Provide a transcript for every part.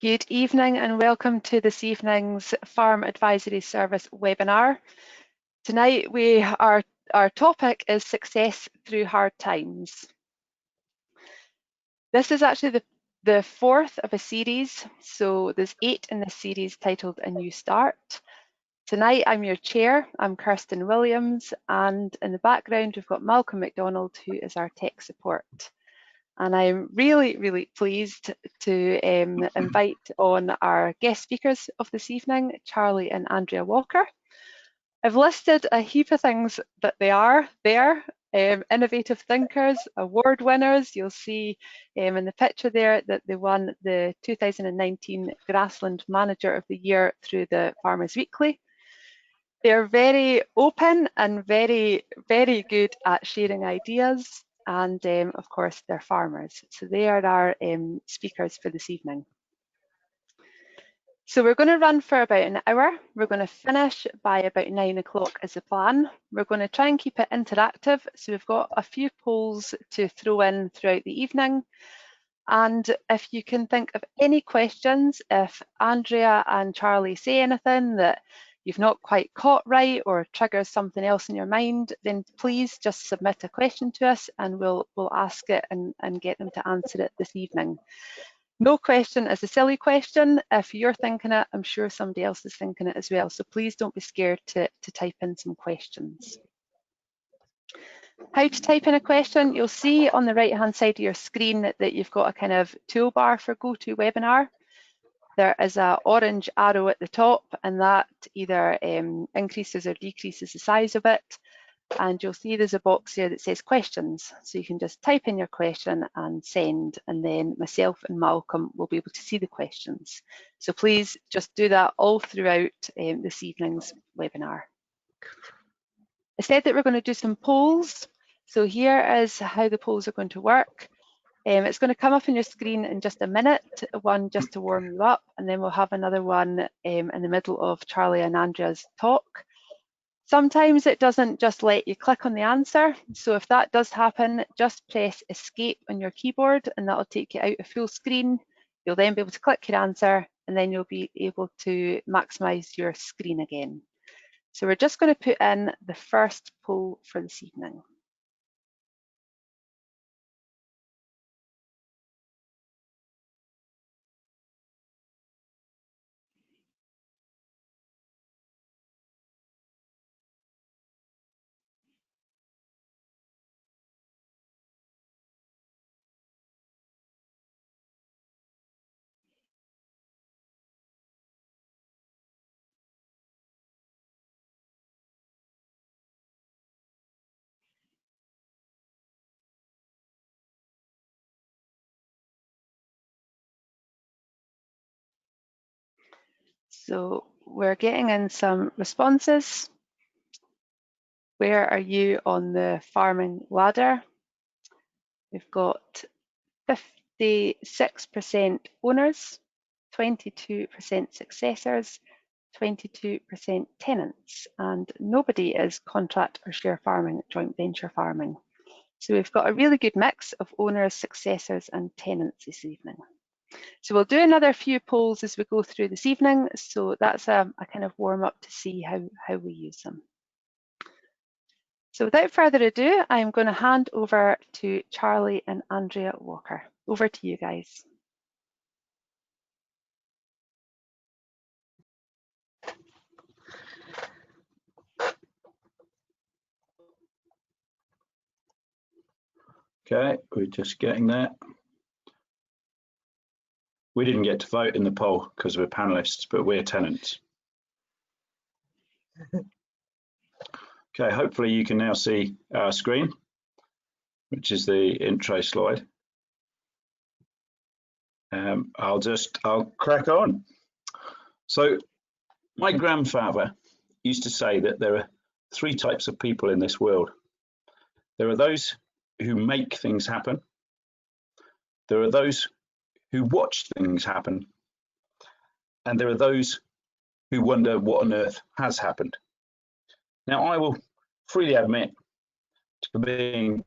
Good evening and welcome to this evening's Farm Advisory Service webinar. Tonight our topic is success through hard times. This is actually the fourth of a series, so there's 8 in this series titled A New Start. Tonight I'm your chair, I'm Kirsten Williams, and in the background we've got Malcolm MacDonald, who is our tech support. And I'm really pleased to invite on our guest speakers of this evening, Charley and Andrea Walker. I've listed a heap of things that they are there, innovative thinkers, award winners. You'll see in the picture there that they won the 2019 Grassland Manager of the Year through the Farmers Weekly. They're very open and very good at sharing ideas. And of course, they're farmers. So they are our speakers for this evening. So we're going to run for about an hour. We're going to finish by about 9 o'clock as a plan. We're going to try and keep it interactive. So we've got a few polls to throw in throughout the evening. And if you can think of any questions, if Andrea and Charley say anything that you've not quite caught right or triggers something else in your mind, then please just submit a question to us and we'll ask it and get them to answer it this evening. No question is a silly question. If you're thinking it, I'm sure somebody else is thinking it as well. So please don't be scared to type in some questions. How to type in a question, you'll see on the right hand side of your screen that you've got a kind of toolbar for GoToWebinar. There is an orange arrow at the top and that either increases or decreases the size of it. And you'll see there's a box here that says questions. So you can just type in your question and send, and then myself and Malcolm will be able to see the questions. So please just do that all throughout this evening's webinar. I said that we're going to do some polls. So here is how the polls are going to work. It's going to come up on your screen in just a minute, one just to warm you up, and then we'll have another one in the middle of Charley and Andrea's talk. Sometimes it doesn't just let you click on the answer, so if that does happen, just press escape on your keyboard and that'll take you out of full screen. You'll then be able to click your answer and then you'll be able to maximise your screen again. So we're just going to put in the first poll for this evening. So we're getting in some responses. Where are you on the farming ladder? We've got 56% owners, 22% successors, 22% tenants, and nobody is contract or share farming, joint venture farming. So we've got a really good mix of owners, successors and tenants this evening. So we'll do another few polls as we go through this evening. So that's a kind of warm up to see how we use them. So without further ado, I'm going to hand over to Charley and Andrea Walker. Over to you guys. Okay, we're just getting there. We didn't get to vote in the poll because we're panelists, but we're tenants. Okay, hopefully you can now see our screen, which is the intro slide. I'll crack on. So my grandfather used to say that there are 3 types of people in this world. There are those who make things happen. There are those who watch things happen. And there are those who wonder what on earth has happened. Now, I will freely admit to being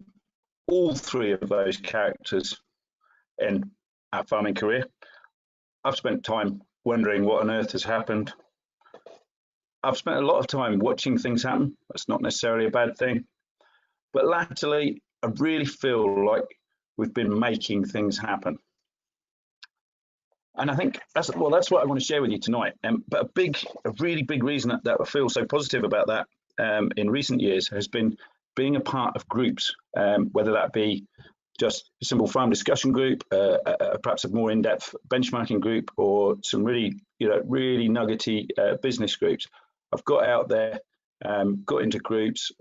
all 3 of those characters in our farming career. I've spent time wondering what on earth has happened. I've spent a lot of time watching things happen. That's not necessarily a bad thing. But latterly, I really feel like we've been making things happen. And I think that's what I want to share with you tonight. But a really big reason that I feel so positive about that in recent years has been being a part of groups, whether that be just a simple farm discussion group, perhaps a more in-depth benchmarking group, or some really nuggety business groups. I've got out there, got into groups,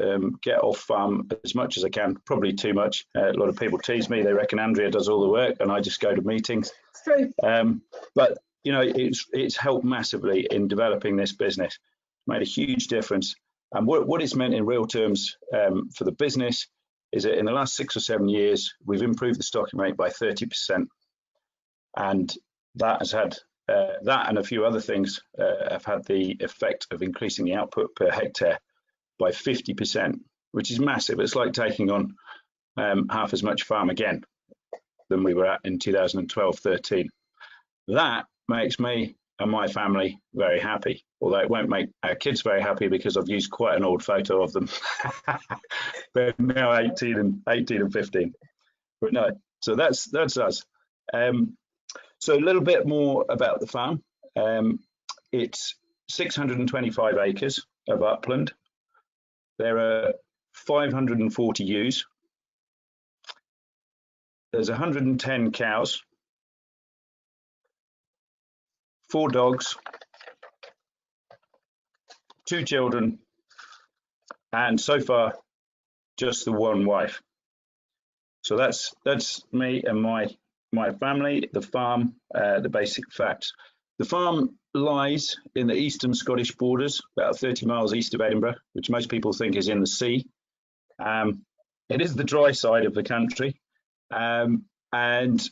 get off farm as much as I can, probably too much. A lot of people tease me. They reckon Andrea does all the work and I just go to meetings. It's true. But it's helped massively in developing this business. It's made a huge difference. And what it's meant in real terms for the business is that in the last 6 or 7 years, we've improved the stocking rate by 30%. And that has had that and a few other things have had the effect of increasing the output per hectare by 50%, which is massive. It's like taking on half as much farm again than we were at in 2012-13. That makes me and my family very happy, although it won't make our kids very happy because I've used quite an old photo of them. They're now 18 and 15. But no, so that's us. So a little bit more about the farm. It's 625 acres of upland. There are 540 ewes. There's 110 cows, 4 dogs, 2 children, and so far just the 1 wife. So that's me and my family, the farm, the basic facts. The farm lies in the eastern Scottish borders, about 30 miles east of Edinburgh, which most people think is in the sea. It is the dry side of the country. And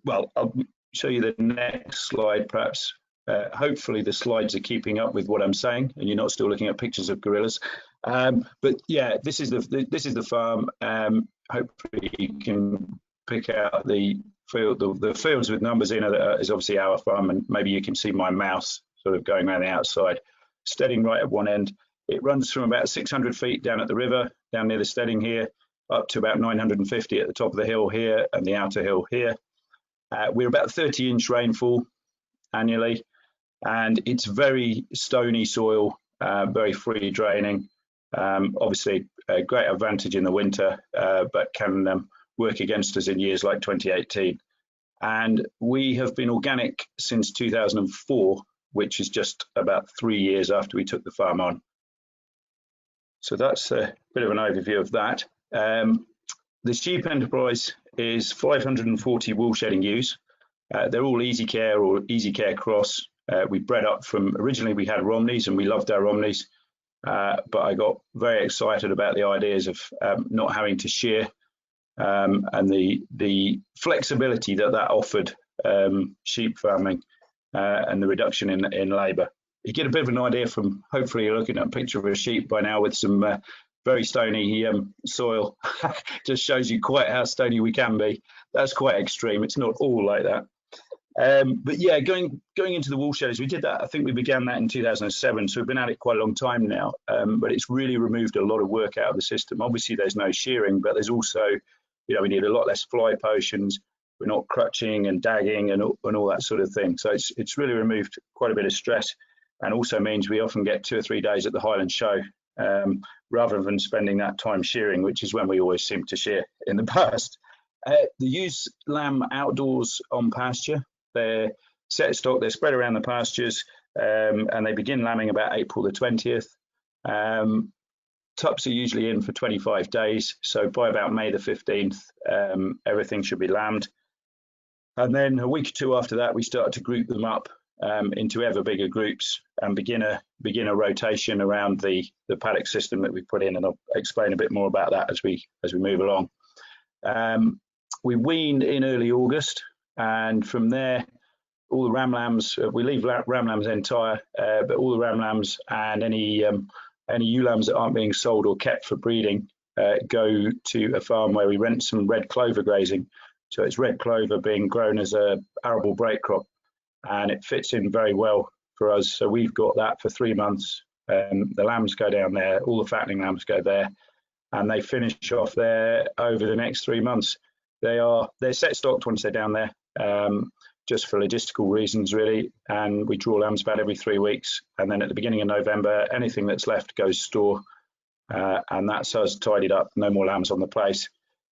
well, I'll show you the next slide, perhaps. Hopefully the slides are keeping up with what I'm saying and you're not still looking at pictures of gorillas. But yeah, this is the farm. Hopefully you can pick out the field, the fields with numbers in is obviously our farm, and maybe you can see my mouse sort of going around the outside, steading right at one end. It runs from about 600 feet down at the river, down near the steading here, up to about 950 at the top of the hill here and the outer hill here. We're about 30-inch rainfall annually, and it's very stony soil, very free draining. Obviously, a great advantage in the winter, but can work against us in years like 2018. And we have been organic since 2004, which is just about 3 years after we took the farm on. So that's a bit of an overview of that. The sheep enterprise is 540 wool shedding ewes. They're all easy care or easy care cross. We bred up from, originally we had Romneys and we loved our Romneys, but I got very excited about the ideas of not having to shear and the flexibility that offered sheep farming and the reduction in labour. You get a bit of an idea from, hopefully you're looking at a picture of a sheep by now with some very stony soil. Just shows you quite how stony we can be. That's quite extreme. It's not all like that. But yeah, going into the wool shedders, we did that. I think we began that in 2007, so we've been at it quite a long time now. But it's really removed a lot of work out of the system. Obviously, there's no shearing, but there's also, we need a lot less fly potions. We're not crutching and dagging and all that sort of thing. So it's really removed quite a bit of stress, and also means we often get 2 or 3 days at the Highland Show rather than spending that time shearing, which is when we always seem to shear in the past. The ewes lamb outdoors on pasture. They're set stock, they're spread around the pastures, and they begin lambing about April the 20th. Tups are usually in for 25 days, so by about May the 15th, everything should be lambed. And then a week or 2 after that, we start to group them up into ever bigger groups and begin a rotation around the paddock system that we put in, and I'll explain a bit more about that as we move along. We wean in early August, and from there, all the ram lambs, we leave ram lambs entire, but all the ram lambs and any ewe lambs that aren't being sold or kept for breeding go to a farm where we rent some red clover grazing. So it's red clover being grown as a arable break crop. and it fits in very well for us. So we've got that for 3 months. The lambs go down there, all the fattening lambs go there, and they finish off there over the next 3 months. They're set stocked once they're down there, just for logistical reasons really, and we draw lambs about every 3 weeks, and then at the beginning of November anything that's left goes store, and that's us tidied up. No more lambs on the place.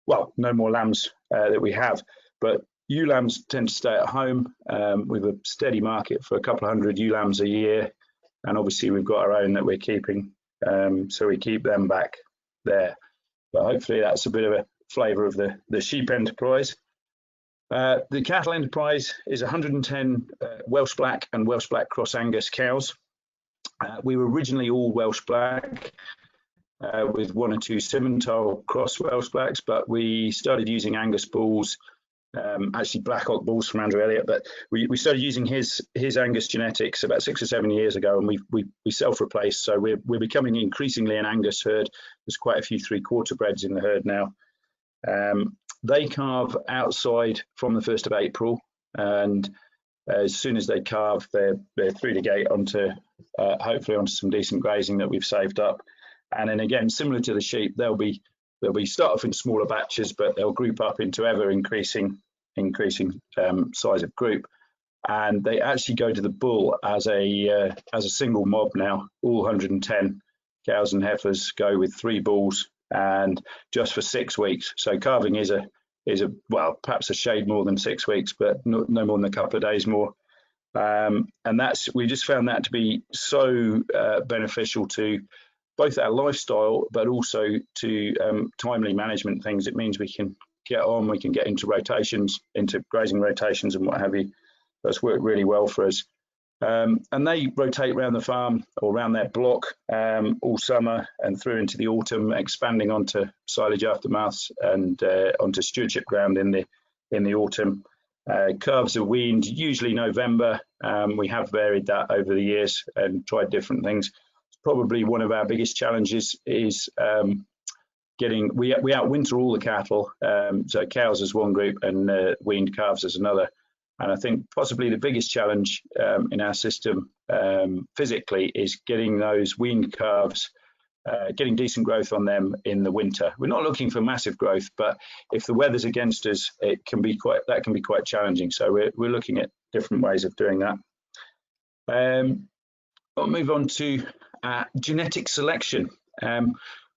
Well, no more lambs that we have, but ewe lambs tend to stay at home. We've a steady market for a couple of hundred ewe lambs a year, and obviously we've got our own that we're keeping, so we keep them back there. But hopefully that's a bit of a flavour of the sheep enterprise. The cattle enterprise is 110 Welsh Black and Welsh Black Cross Angus cows. We were originally all Welsh Black, with 1 or 2 Simmental Cross Welsh Blacks, but we started using Angus bulls, actually Black Hawk bulls from Andrew Elliott, but we started using his Angus genetics about 6 or 7 years ago, and we self-replaced, so we're becoming increasingly an Angus herd. There's quite a few 3/4 breds in the herd now. They calve outside from the 1st of April, and as soon as they calve, they're through the gate onto hopefully onto some decent grazing that we've saved up. And then again, similar to the sheep, they'll be start off in smaller batches, but they'll group up into ever increasing size of group, and they actually go to the bull as a single mob now. All 110 cows and heifers go with 3 bulls, and just for 6 weeks. So calving is a well, perhaps a shade more than 6 weeks, but no more than a couple of days more. And we just found that to be so beneficial to both our lifestyle, but also to timely management things. It means we can get into rotations, into grazing rotations and what have you. That's worked really well for us. And they rotate around the farm or around their block all summer and through into the autumn, expanding onto silage aftermaths and onto stewardship ground in the autumn. Calves are weaned usually November. We have varied that over the years and tried different things. Probably one of our biggest challenges is we outwinter all the cattle, so cows as one group and weaned calves as another. And I think possibly the biggest challenge in our system physically is getting those weaned calves, getting decent growth on them in the winter. We're not looking for massive growth, but if the weather's against us, that can be quite challenging. So we're looking at different ways of doing that. I'll move on to genetic selection.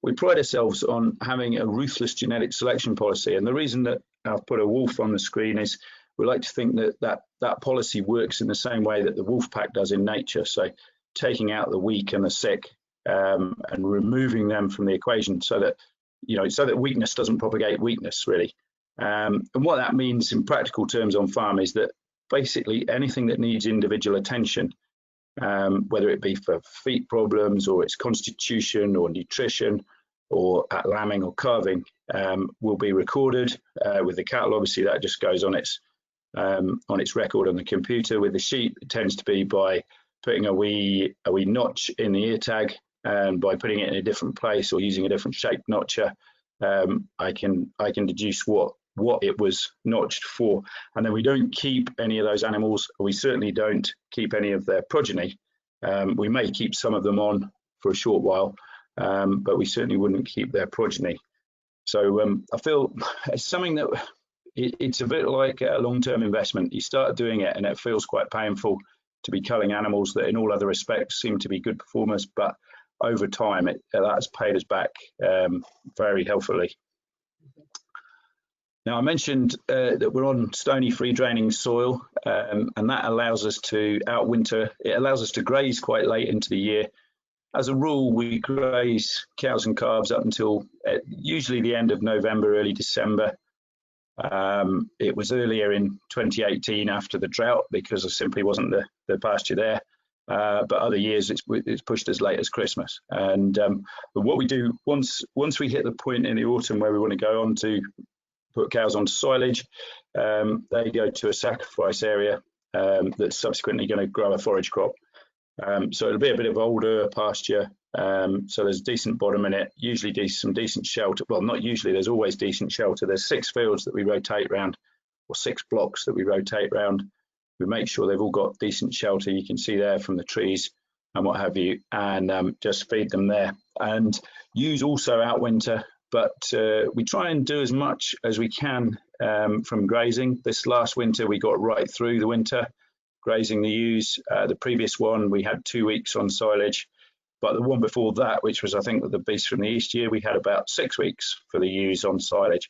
We pride ourselves on having a ruthless genetic selection policy, and the reason that I've put a wolf on the screen is we like to think that policy works in the same way that the wolf pack does in nature. So taking out the weak and the sick and removing them from the equation, so that weakness doesn't propagate weakness really. And what that means in practical terms on farm is that basically anything that needs individual attention, whether it be for feet problems or its constitution or nutrition or at lambing or calving, will be recorded. With the cattle, obviously that just goes on its record on the computer. With the sheep, it tends to be by putting a wee notch in the ear tag, and by putting it in a different place or using a different shaped notcher, I can deduce what it was notched for. And then we don't keep any of those animals. We certainly don't keep any of their progeny. We may keep some of them on for a short while, but we certainly wouldn't keep their progeny. So I feel it's something that it's a bit like a long-term investment. You start doing it and it feels quite painful to be culling animals that in all other respects seem to be good performers, but over time that's paid us back very helpfully. Now, I mentioned that we're on stony free draining soil, and that allows us to outwinter. It allows us to graze quite late into the year. As a rule, we graze cows and calves up until usually the end of November, early December. It was earlier in 2018 after the drought because there simply wasn't the pasture there. But other years it's pushed as late as Christmas. And but what we do once we hit the point in the autumn where we want to go on to put cows onto silage, they go to a sacrifice area that's subsequently going to grow a forage crop. So it'll be a bit of older pasture. So there's decent bottom in it, usually some decent shelter. Well, not usually, there's always decent shelter. There's 6 fields that we rotate round, or 6 blocks that we rotate round. We make sure they've all got decent shelter, you can see there, from the trees and what have you, and just feed them there. And ewes also outwinter, but we try and do as much as we can from grazing. This last winter we got right through the winter grazing the ewes. The previous one we had 2 weeks on silage, but the one before that, which was I think the beast from the east year, we had about 6 weeks for the ewes on silage.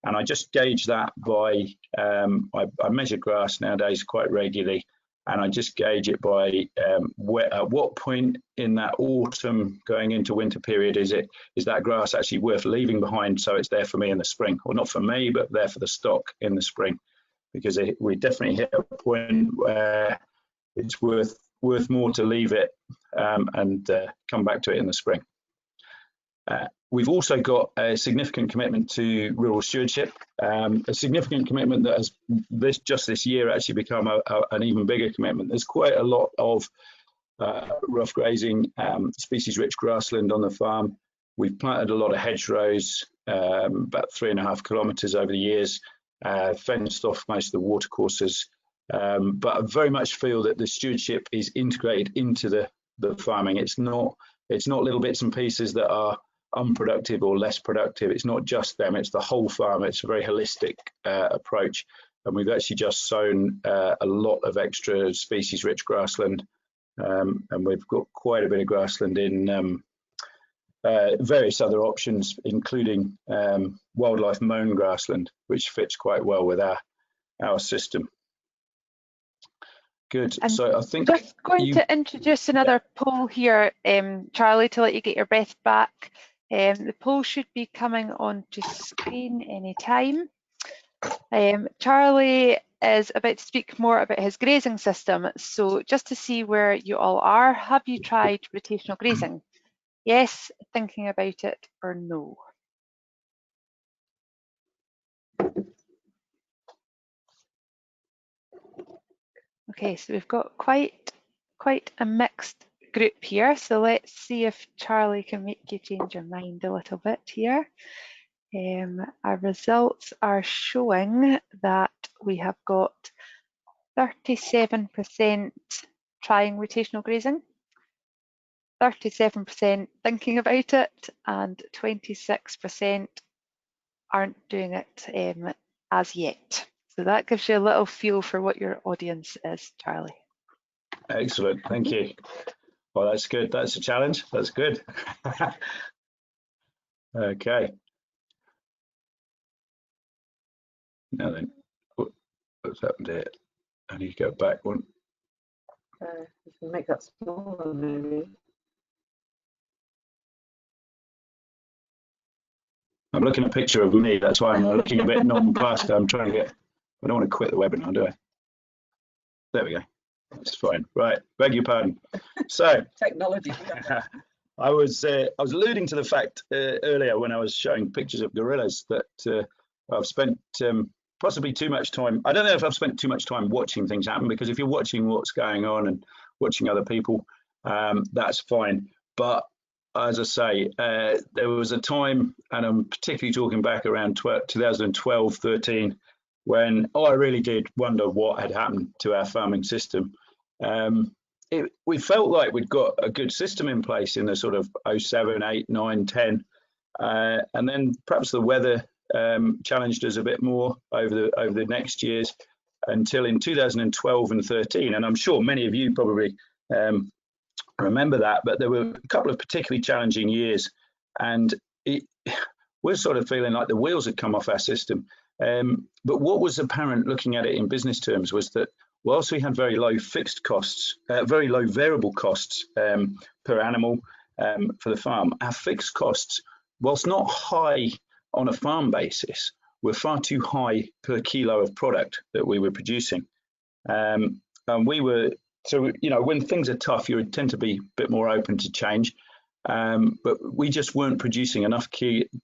And I just gauge that by, I measure grass nowadays quite regularly, and I just gauge it by at what point in that autumn going into winter period is that grass actually worth leaving behind, so it's there for me in the spring, or not for me, but there for the stock in the spring, because we definitely hit a point where it's worth more to leave it and come back to it in the spring. We've also got a significant commitment to rural stewardship, a significant commitment that has just this year actually become an even bigger commitment. There's quite a lot of rough grazing, species-rich grassland on the farm. We've planted a lot of hedgerows, about 3.5 kilometres over the years, fenced off most of the watercourses, but I very much feel that the stewardship is integrated into the farming. It's not little bits and pieces that are unproductive or less productive. It's not just them, it's the whole farm. It's a very holistic approach, and we've actually just sown a lot of extra species rich grassland, and we've got quite a bit of grassland in various other options, including wildlife mown grassland, which fits quite well with our system. Good. And so I think just going to introduce another poll here, Charlie, to let you get your breath back. The poll should be coming onto screen any time. Charlie is about to speak more about his grazing system. So just to see where you all are, have you tried rotational grazing? Yes, thinking about it, or no? Okay, so we've got quite a mixed group here. So let's see if Charlie can make you change your mind a little bit here. Our results are showing that we have got 37% trying rotational grazing, 37% thinking about it, and 26% aren't doing it as yet. So that gives you a little feel for what your audience is, Charlie. Excellent, thank you. Well, that's good. That's a challenge. That's good. Okay. Now then, what's happened here? I need to go back one. You can make that smaller, maybe. I'm looking at a picture of me. That's why I'm looking a bit nonplussed. I'm trying to get. I don't want to quit the webinar, do I? There we go. It's fine. Right. Beg your pardon. So Technology. I was alluding to the fact earlier when I was showing pictures of gorillas that I've spent possibly too much time. I don't know if I've spent too much time watching things happen, because if you're watching what's going on and watching other people, that's fine. But as I say, there was a time, and I'm particularly talking back around 2012, 13, when I really did wonder what had happened to our farming system. We felt like we'd got a good system in place in the sort of 07, 8, 9, 10, and then perhaps the weather challenged us a bit more over the next years, until in 2012 and 13, and I'm sure many of you probably remember that, but there were a couple of particularly challenging years, and we're sort of feeling like the wheels had come off our system. But what was apparent looking at it in business terms was that whilst we had very low fixed costs, very low variable costs per animal for the farm, our fixed costs, whilst not high on a farm basis, were far too high per kilo of product that we were producing. And we were, so, you know, when things are tough, you tend to be a bit more open to change. But we just weren't producing enough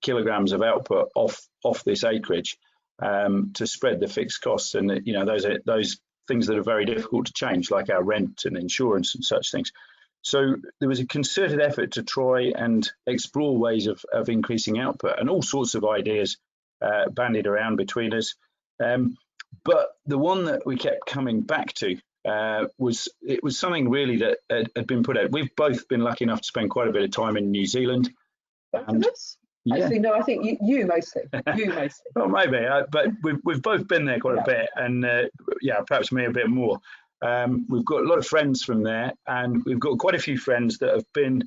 kilograms of output off this acreage to spread the fixed costs, and you know, those things that are very difficult to change, like our rent and insurance and such things. So there was a concerted effort to try and explore ways of increasing output, and all sorts of ideas bandied around between us. But the one that we kept coming back to was something really that had been put out. We've both been lucky enough to spend quite a bit of time in New Zealand. And, yeah. Actually, no, I think you mostly. You mostly. Well, maybe, but we've both been there quite a bit, and yeah, perhaps me a bit more. We've got a lot of friends from there, and we've got quite a few friends that have been,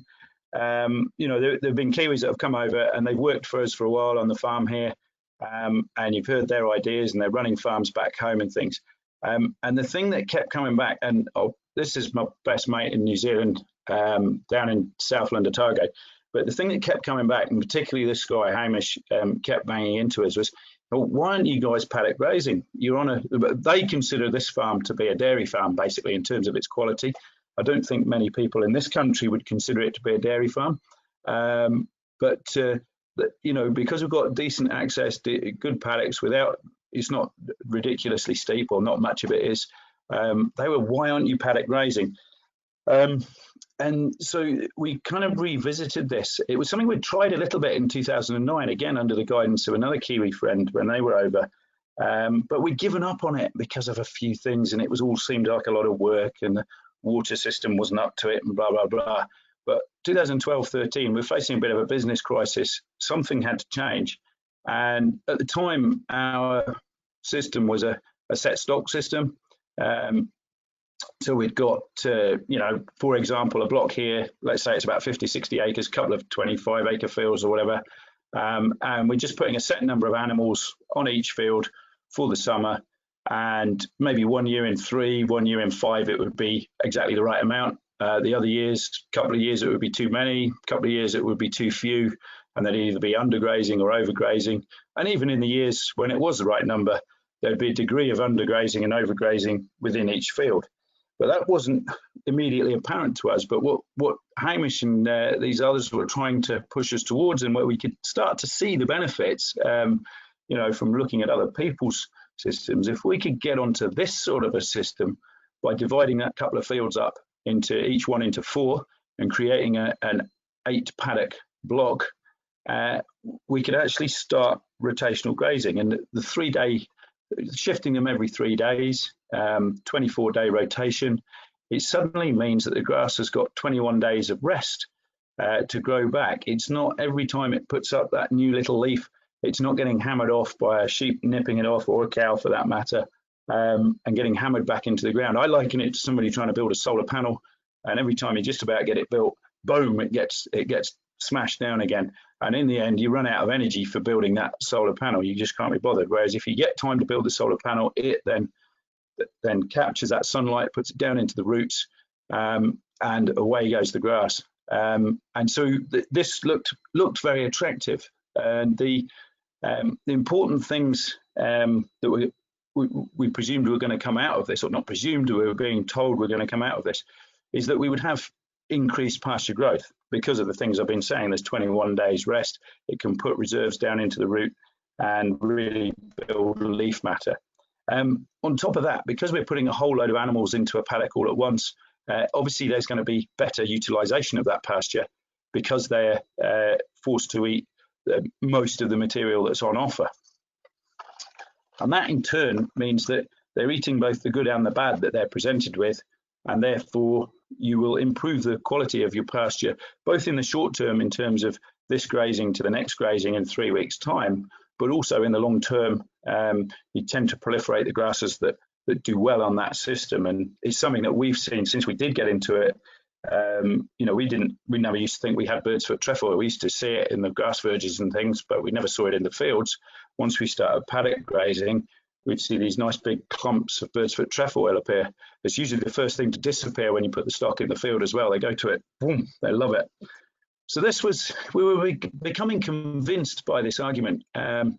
you know, there've been Kiwis that have come over and they've worked for us for a while on the farm here, and you've heard their ideas, and they're running farms back home and things. And the thing that kept coming back, and this is my best mate in New Zealand, down in Southland, Otago. But the thing that kept coming back, and particularly this guy, Hamish, kept banging into us was, well, why aren't you guys paddock grazing? You're on they consider this farm to be a dairy farm, basically, in terms of its quality. I don't think many people in this country would consider it to be a dairy farm. But you know, because we've got decent access to good paddocks it's not ridiculously steep, or not much of it is, they were, why aren't you paddock grazing? And so we kind of revisited this. It was something we'd tried a little bit in 2009, again under the guidance of another Kiwi friend when they were over, but we'd given up on it because of a few things, and it was all seemed like a lot of work, and the water system wasn't up to it, and blah blah blah. But 2012-13, we're facing a bit of a business crisis. Something had to change, and at the time our system was a set stock system. So we'd got, you know, for example, a block here, let's say it's about 50, 60 acres, a couple of 25-acre fields or whatever. And we're just putting a set number of animals on each field for the summer. And maybe 1 year in 3, 1 year in 5, it would be exactly the right amount. The other years, couple of years, it would be too many. A couple of years, it would be too few. And they'd either be undergrazing or overgrazing. And even in the years when it was the right number, there'd be a degree of undergrazing and overgrazing within each field. But that wasn't immediately apparent to us. But what Hamish and these others were trying to push us towards, and where we could start to see the benefits, you know, from looking at other people's systems, if we could get onto this sort of a system by dividing that couple of fields up into each one into 4 and creating an 8 paddock block, we could actually start rotational grazing. And the 3-day, shifting them every 3 days, 24-day rotation, it suddenly means that the grass has got 21 days of rest to grow back. It's not every time it puts up that new little leaf, it's not getting hammered off by a sheep nipping it off, or a cow for that matter, and getting hammered back into the ground. I liken it to somebody trying to build a solar panel, and every time you just about get it built, boom, it gets smashed down again. And in the end, you run out of energy for building that solar panel. You just can't be bothered. Whereas if you get time to build the solar panel, it then captures that sunlight, puts it down into the roots, and away goes the grass. And so this looked very attractive. And the important things that we presumed were going to come out of this, or not presumed, we were being told were going to come out of this, is that we would have increased pasture growth because of the things I've been saying. There's 21 days rest. It can put reserves down into the root and really build leaf matter. On top of that, because we're putting a whole load of animals into a paddock all at once, obviously there's going to be better utilization of that pasture, because they're forced to eat most of the material that's on offer. And that in turn means that they're eating both the good and the bad that they're presented with, and therefore you will improve the quality of your pasture, both in the short term in terms of this grazing to the next grazing in 3 weeks' time, but also in the long term, you tend to proliferate the grasses that do well on that system. And it's something that we've seen since we did get into it. You know, we never used to think we had bird's foot trefoil. We used to see it in the grass verges and things, but we never saw it in the fields. Once we started paddock grazing, we'd see these nice big clumps of bird's foot trefoil appear. It's usually the first thing to disappear when you put the stock in the field as well. They go to it, boom, they love it. So we were becoming convinced by this argument, it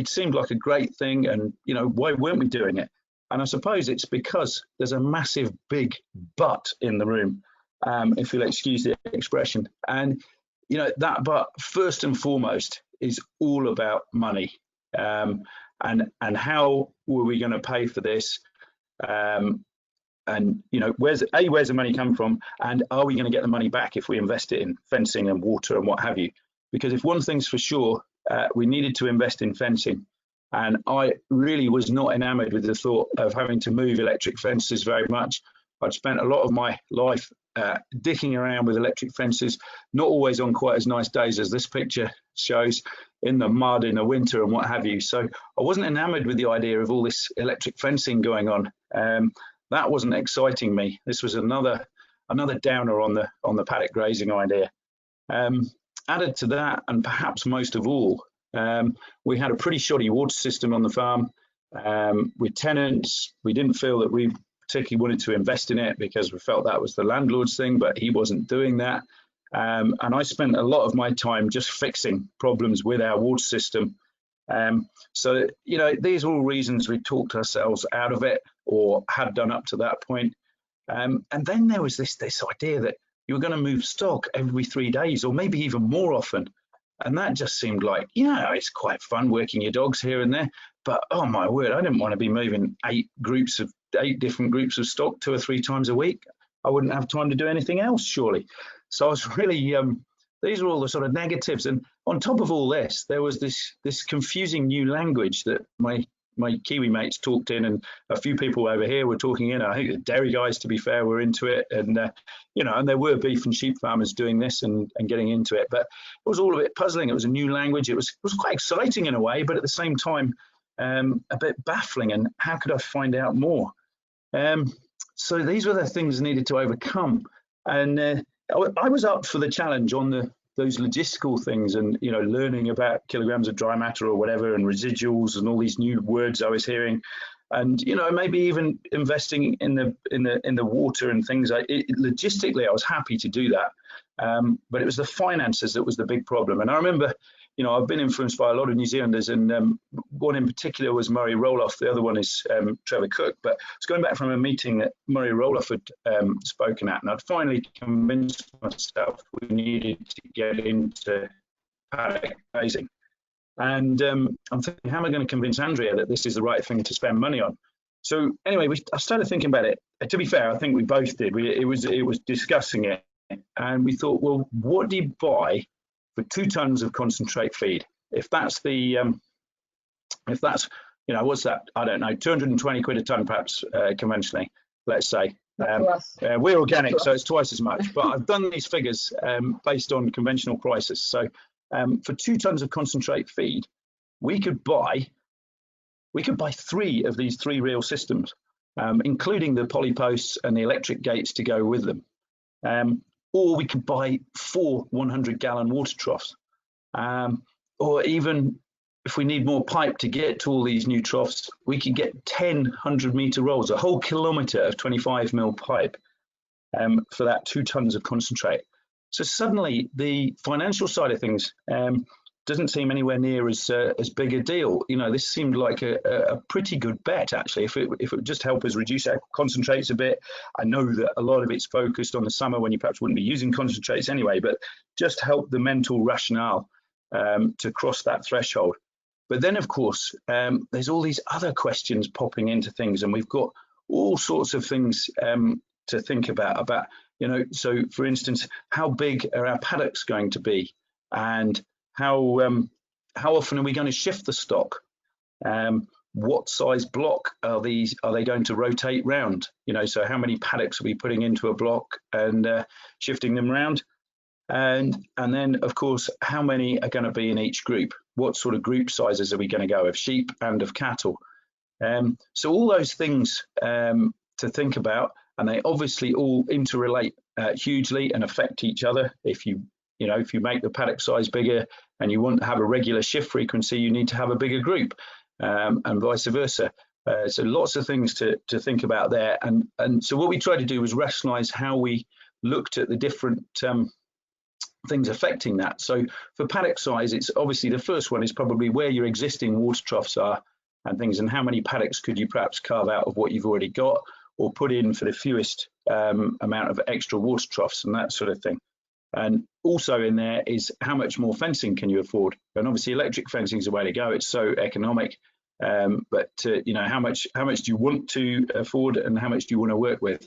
seemed like a great thing, and you know, why weren't we doing it? And I suppose it's because there's a massive big but in the room, if you'll excuse the expression. And you know, that but first and foremost is all about money, and how were we going to pay for this? And you know, where's the money come from, and are we going to get the money back if we invest it in fencing and water and what have you? Because if one thing's for sure, we needed to invest in fencing, And I really was not enamored with the thought of having to move electric fences very much. I'd spent a lot of my life dicking around with electric fences, not always on quite as nice days as this picture shows, in the mud in the winter and what have you. So I wasn't enamored with the idea of all this electric fencing going on. That wasn't exciting me. This was another downer on the paddock grazing idea. Added to that, and perhaps most of all, we had a pretty shoddy water system on the farm with tenants. We didn't feel that we particularly wanted to invest in it because we felt that was the landlord's thing, but he wasn't doing that. And I spent a lot of my time just fixing problems with our water system. So, you know, these are all reasons we talked ourselves out of it, or had done up to that point. And then there was this idea that you were going to move stock every 3 days, or maybe even more often. And that just seemed like, yeah, it's quite fun working your dogs here and there, but oh my word, I didn't want to be moving 8 different groups of stock 2 or 3 times a week. I wouldn't have time to do anything else, surely. So I was really, these are all the sort of negatives. And on top of all this, there was this confusing new language that my Kiwi mates talked in, and a few people over here were talking in. I think the dairy guys, to be fair, were into it, and you know, and there were beef and sheep farmers doing this and getting into it. But it was all a bit puzzling. It was a new language. It was quite exciting in a way, but at the same time, a bit baffling. And how could I find out more? So these were the things needed to overcome, and I was up for the challenge on those logistical things, and you know, learning about kilograms of dry matter or whatever, and residuals, and all these new words I was hearing, and you know, maybe even investing in the water and things. Logistically, I was happy to do that, but it was the finances that was the big problem. And I remember, you know, I've been influenced by a lot of New Zealanders, and one in particular was Murray Roloff. The other one is Trevor Cook. But I was going back from a meeting that Murray Roloff had spoken at, and I'd finally convinced myself we needed to get into paddock grazing. And I'm thinking, how am I going to convince Andrea that this is the right thing to spend money on? So anyway, I started thinking about it. To be fair, I think we both did. It was discussing it, and we thought, well, what do you buy for 2 tons of concentrate feed? If that's you know, what's that? I don't know, 220 quid a ton, perhaps, conventionally, let's say. We're organic, so it's twice as much. But I've done these figures based on conventional prices. So for 2 tons of concentrate feed, we could buy 3 of these 3 reel systems, including the poly posts and the electric gates to go with them. Or we could buy 4 100-gallon water troughs, or even if we need more pipe to get to all these new troughs, we could get 10 100-meter rolls, a whole kilometre of 25 mil pipe for that 2 tons of concentrate. So suddenly the financial side of things doesn't seem anywhere near as big a deal. You know, this seemed like a pretty good bet, actually, if it would just help us reduce our concentrates a bit. I know that a lot of it's focused on the summer when you perhaps wouldn't be using concentrates anyway, but just help the mental rationale to cross that threshold. But then, of course, there's all these other questions popping into things, and we've got all sorts of things to think about, you know, so for instance, how big are our paddocks going to be? And how often are we going to shift the stock? What size block are they going to rotate round? You know, so how many paddocks are we putting into a block and shifting them round? And then, of course, how many are going to be in each group? What sort of group sizes are we going to go of sheep and of cattle? So all those things to think about, and they obviously all interrelate hugely and affect each other. If you make the paddock size bigger and you want to have a regular shift frequency, you need to have a bigger group, and vice versa. So lots of things to think about there. And so what we tried to do was rationalize how we looked at the different things affecting that. So for paddock size, it's obviously the first one is probably where your existing water troughs are and things, and how many paddocks could you perhaps carve out of what you've already got, or put in for the fewest amount of extra water troughs and that sort of thing. And also in there is how much more fencing can you afford? And obviously electric fencing is the way to go. It's so economic. But you know, how much do you want to afford, and how much do you want to work with?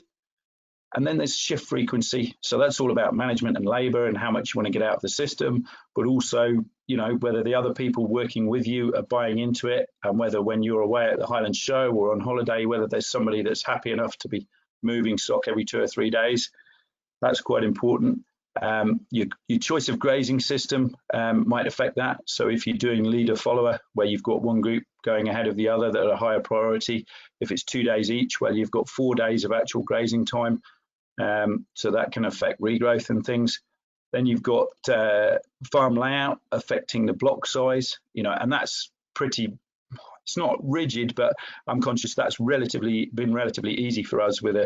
And then there's shift frequency. So that's all about management and labour and how much you want to get out of the system, but also you know, whether the other people working with you are buying into it, and whether when you're away at the Highland Show or on holiday, whether there's somebody that's happy enough to be moving stock every 2 or 3 days. That's quite important. Your choice of grazing system might affect that. So if you're doing leader follower, where you've got one group going ahead of the other that are a higher priority, if it's 2 days each, well, you've got 4 days of actual grazing time. So that can affect regrowth and things. Then you've got farm layout affecting the block size, you know, and that's pretty, it's not rigid, but I'm conscious that's been relatively easy for us with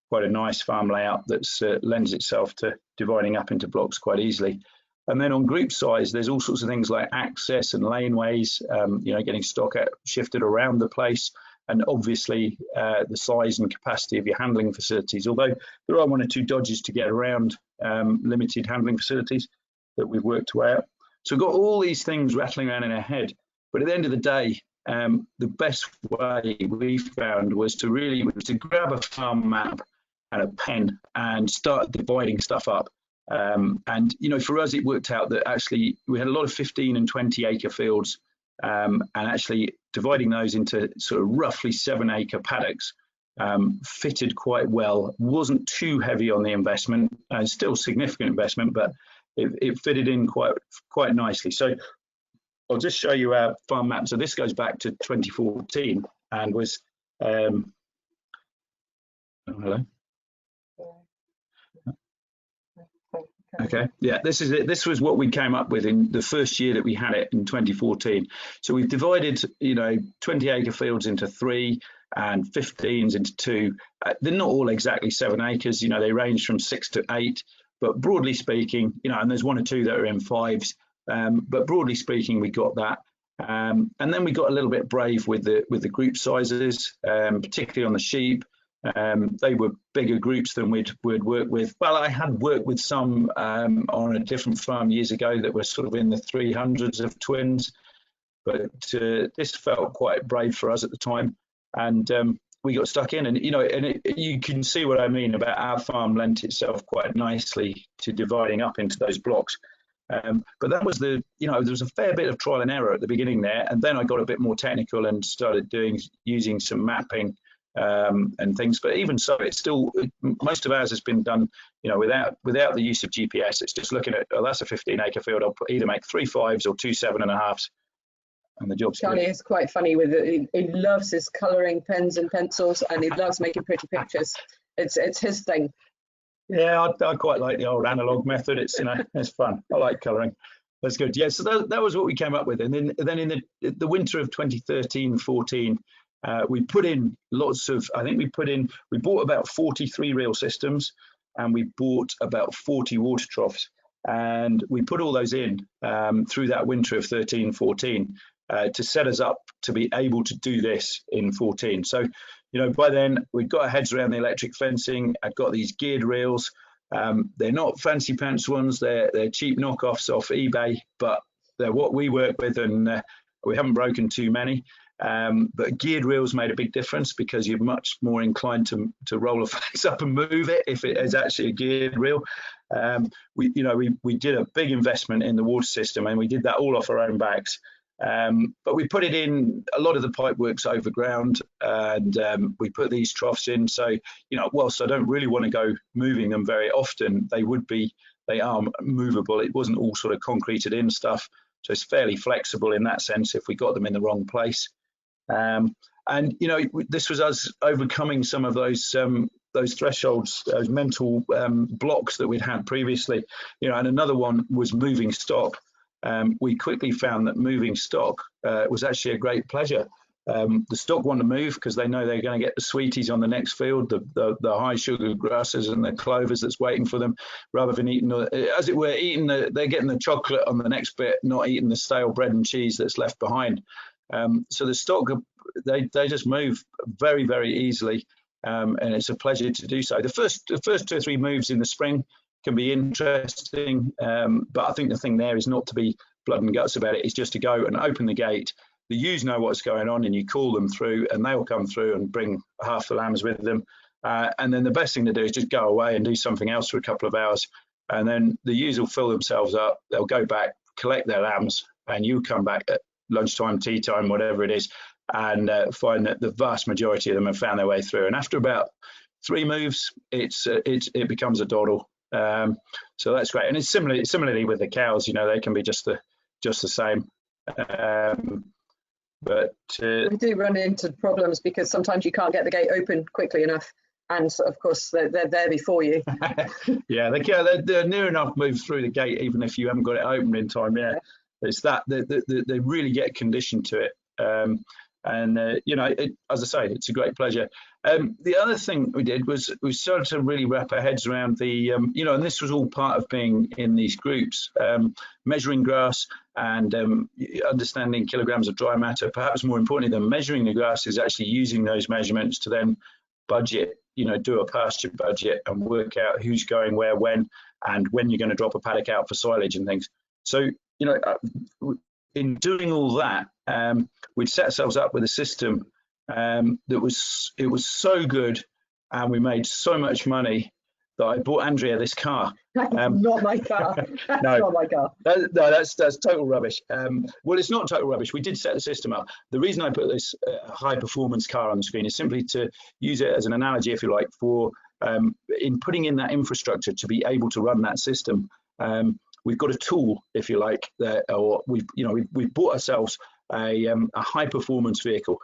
quite a nice farm layout that's lends itself to dividing up into blocks quite easily. And then on group size, there's all sorts of things like access and laneways, you know, getting stock shifted around the place, and obviously the size and capacity of your handling facilities. Although there are 1 or 2 dodges to get around limited handling facilities that we've worked out. So we've got all these things rattling around in our head. But at the end of the day, the best way we found was to grab a farm map and a pen and start dividing stuff up. And, you know, for us, it worked out that actually we had a lot of 15 and 20 acre fields, and actually dividing those into sort of roughly 7 acre paddocks fitted quite well. Wasn't too heavy on the investment, still significant investment, but it fitted in quite nicely. So I'll just show you our farm map. So this goes back to 2014 and was, hello. Okay, yeah, this is it. This was what we came up with in the first year that we had it in 2014. So we've divided, you know, 20 acre fields into 3 and 15s into 2. They're not all exactly 7 acres, you know, they range from 6 to 8, but broadly speaking, you know, and there's 1 or 2 that are in 5s, but broadly speaking, we got that. And then we got a little bit brave with the group sizes, particularly on the sheep. They were bigger groups than we'd worked with. Well, I had worked with some on a different farm years ago that were sort of in the 300s of twins, but this felt quite brave for us at the time, and we got stuck in. And you know, you can see what I mean about our farm lent itself quite nicely to dividing up into those blocks. But that was there was a fair bit of trial and error at the beginning there, and then I got a bit more technical and started using some mapping and things. But even so, it's still, most of ours has been done, you know, without the use of GPS. It's just looking at, oh, that's a 15 acre field, I'll either make 3 5s or 2 7.5s, and the job's Charlie is quite funny with it. He loves his colouring pens and pencils, and he loves making pretty pictures. It's his thing. Yeah, I quite like the old analog method. It's, you know, it's fun. I like colouring. That's good. Yeah, so that was what we came up with. And then in the winter of 2013-14, we put in lots of, I think we bought about 43 reel systems, and we bought about 40 water troughs, and we put all those in through that winter of 13-14 to set us up to be able to do this in 14. So, you know, by then we'd got our heads around the electric fencing. I've got these geared reels. They're not fancy pants ones. They're cheap knockoffs off eBay, but they're what we work with, and we haven't broken too many. But geared reels made a big difference because you're much more inclined to roll a fence up and move it if it is actually a geared reel. We did a big investment in the water system, and we did that all off our own backs. But we put it in, a lot of the pipe works overground, and we put these troughs in. So, you know, whilst I don't really want to go moving them very often, they are movable. It wasn't all sort of concreted in stuff. So it's fairly flexible in that sense if we got them in the wrong place. And, you know, this was us overcoming some of those thresholds, those mental blocks that we'd had previously, you know, and another one was moving stock. We quickly found that moving stock was actually a great pleasure. The stock want to move because they know they're going to get the sweeties on the next field, the high sugar grasses and the clovers that's waiting for them, rather than eating, as it were, they're getting the chocolate on the next bit, not eating the stale bread and cheese that's left behind. So the stock, they just move very, very easily, and it's a pleasure to do so. The first 2 or 3 moves in the spring can be interesting, but I think the thing there is not to be blood and guts about it. It's just to go and open the gate. The ewes know what's going on, and you call them through, and they'll come through and bring half the lambs with them. And then the best thing to do is just go away and do something else for a couple of hours, and then the ewes will fill themselves up. They'll go back, collect their lambs, and you come back at lunchtime, tea time, whatever it is, and find that the vast majority of them have found their way through. And after about 3 moves, it becomes a doddle. So that's great. And it's similarly with the cows. You know, they can be just the same. But we do run into problems because sometimes you can't get the gate open quickly enough, and of course they're there before you. Yeah, they're near enough move through the gate even if you haven't got it open in time. Yeah, it's that they really get conditioned to it. You know, as I say, it's a great pleasure. The other thing we did was we started to really wrap our heads around the, you know, and this was all part of being in these groups, measuring grass and understanding kilograms of dry matter. Perhaps more importantly than measuring the grass is actually using those measurements to then budget, you know, do a pasture budget and work out who's going where, when, and when you're going to drop a paddock out for silage and things. So, you know, in doing all that, we'd set ourselves up with a system that was so good, and we made so much money that I bought Andrea this car. Not my car. That's no, not my car. No, that's total rubbish. Well, it's not total rubbish. We did set the system up. The reason I put this high performance car on the screen is simply to use it as an analogy, if you like, for in putting in that infrastructure to be able to run that system. We've got a tool, if you like, or we've bought ourselves a high performance vehicle.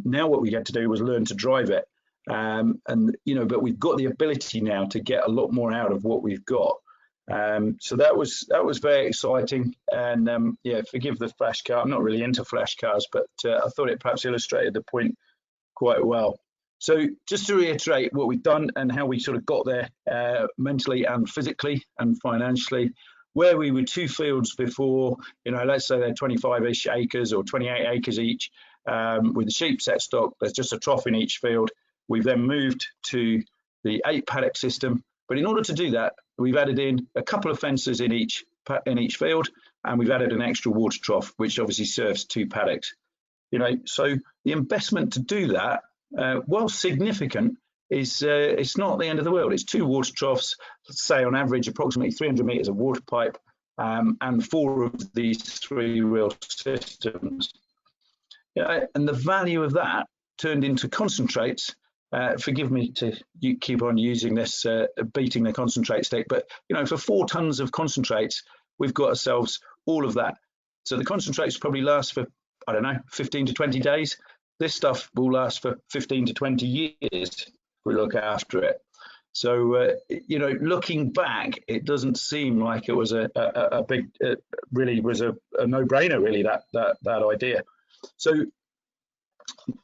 Now what we had to do was learn to drive it, and you know, but we've got the ability now to get a lot more out of what we've got. So that was very exciting. And yeah, forgive the flash car. I'm not really into flash cars, but I thought it perhaps illustrated the point quite well. So just to reiterate what we've done and how we sort of got there mentally and physically and financially. Where we were 2 fields before, you know, let's say they're 25-ish acres or 28 acres each, with the sheep set stock, there's just a trough in each field. We've then moved to the 8 paddock system, but in order to do that, we've added in a couple of fences in each field, and we've added an extra water trough, which obviously serves 2 paddocks. You know, so the investment to do that, while significant, is it's not the end of the world. It's 2 water troughs, say on average approximately 300 meters of water pipe, and 4 of these 3 real systems. Yeah, and the value of that turned into concentrates. Forgive me to keep on using this, beating the concentrate stick, but you know, for 4 tons of concentrates, we've got ourselves all of that. So the concentrates probably last for, I don't know, 15 to 20 days. This stuff will last for 15 to 20 years. We look after it. So you know, looking back, it doesn't seem like it was a big, really was a no-brainer, really, that idea. So,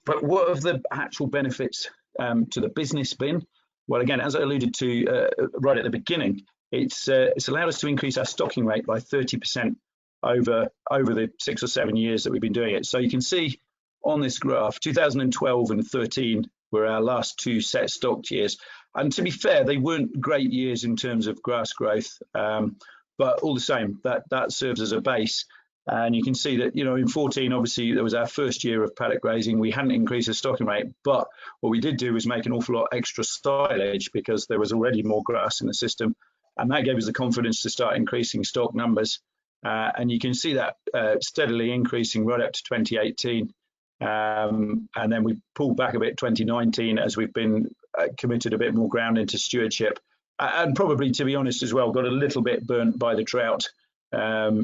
but what have the actual benefits to the business been? Well, again, as I alluded to right at the beginning, it's allowed us to increase our stocking rate by 30% over the 6 or 7 years that we've been doing it. So you can see on this graph, 2012 and 13 were our last 2 set stocked years. And to be fair, they weren't great years in terms of grass growth, but all the same, that serves as a base. And you can see that, you know, in 14, obviously, there was our first year of paddock grazing. We hadn't increased the stocking rate, but what we did do was make an awful lot extra silage because there was already more grass in the system. And that gave us the confidence to start increasing stock numbers. And you can see that steadily increasing right up to 2018. And then we pulled back a bit 2019 as we've been committed a bit more ground into stewardship, and probably, to be honest as well, got a little bit burnt by the drought,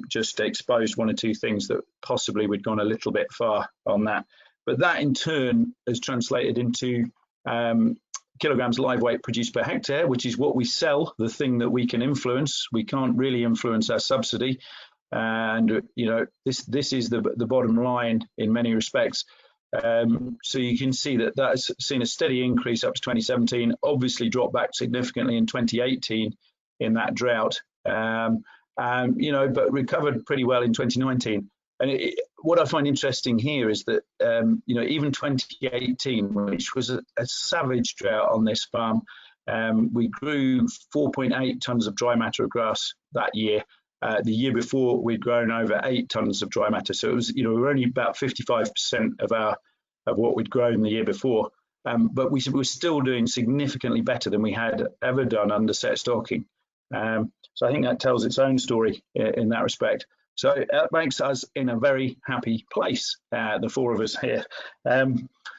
just exposed 1 or 2 things that possibly we'd gone a little bit far on that. But that in turn has translated into kilograms live weight produced per hectare, which is what we sell, the thing that we can influence. We can't really influence our subsidy. And you know, this is the bottom line in many respects. So you can see that has seen a steady increase up to 2017, obviously dropped back significantly in 2018 in that drought, you know, but recovered pretty well in 2019. And what I find interesting here is that you know, even 2018, which was a savage drought on this farm, we grew 4.8 tons of dry matter of grass that year. The year before, we'd grown over 8 tons of dry matter. So it was, you know, we were only about 55% of what we'd grown the year before. But we were still doing significantly better than we had ever done under set stocking. So I think that tells its own story in that respect. So that makes us in a very happy place, the four of us here.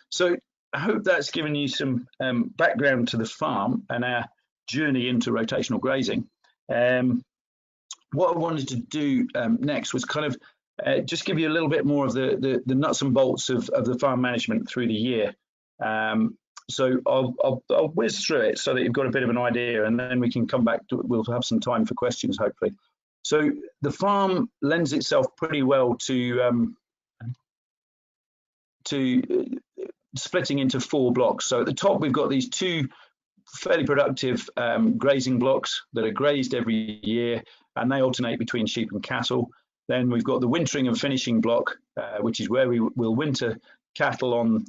So I hope that's given you some background to the farm and our journey into rotational grazing. What I wanted to do next was kind of just give you a little bit more of the nuts and bolts of the farm management through the year. So I'll whiz through it so that you've got a bit of an idea, and then we can come back to, we'll have some time for questions, hopefully. So the farm lends itself pretty well to splitting into 4 blocks. So at the top, we've got these 2 fairly productive grazing blocks that are grazed every year, and they alternate between sheep and cattle. Then we've got the wintering and finishing block, which is where we will winter cattle on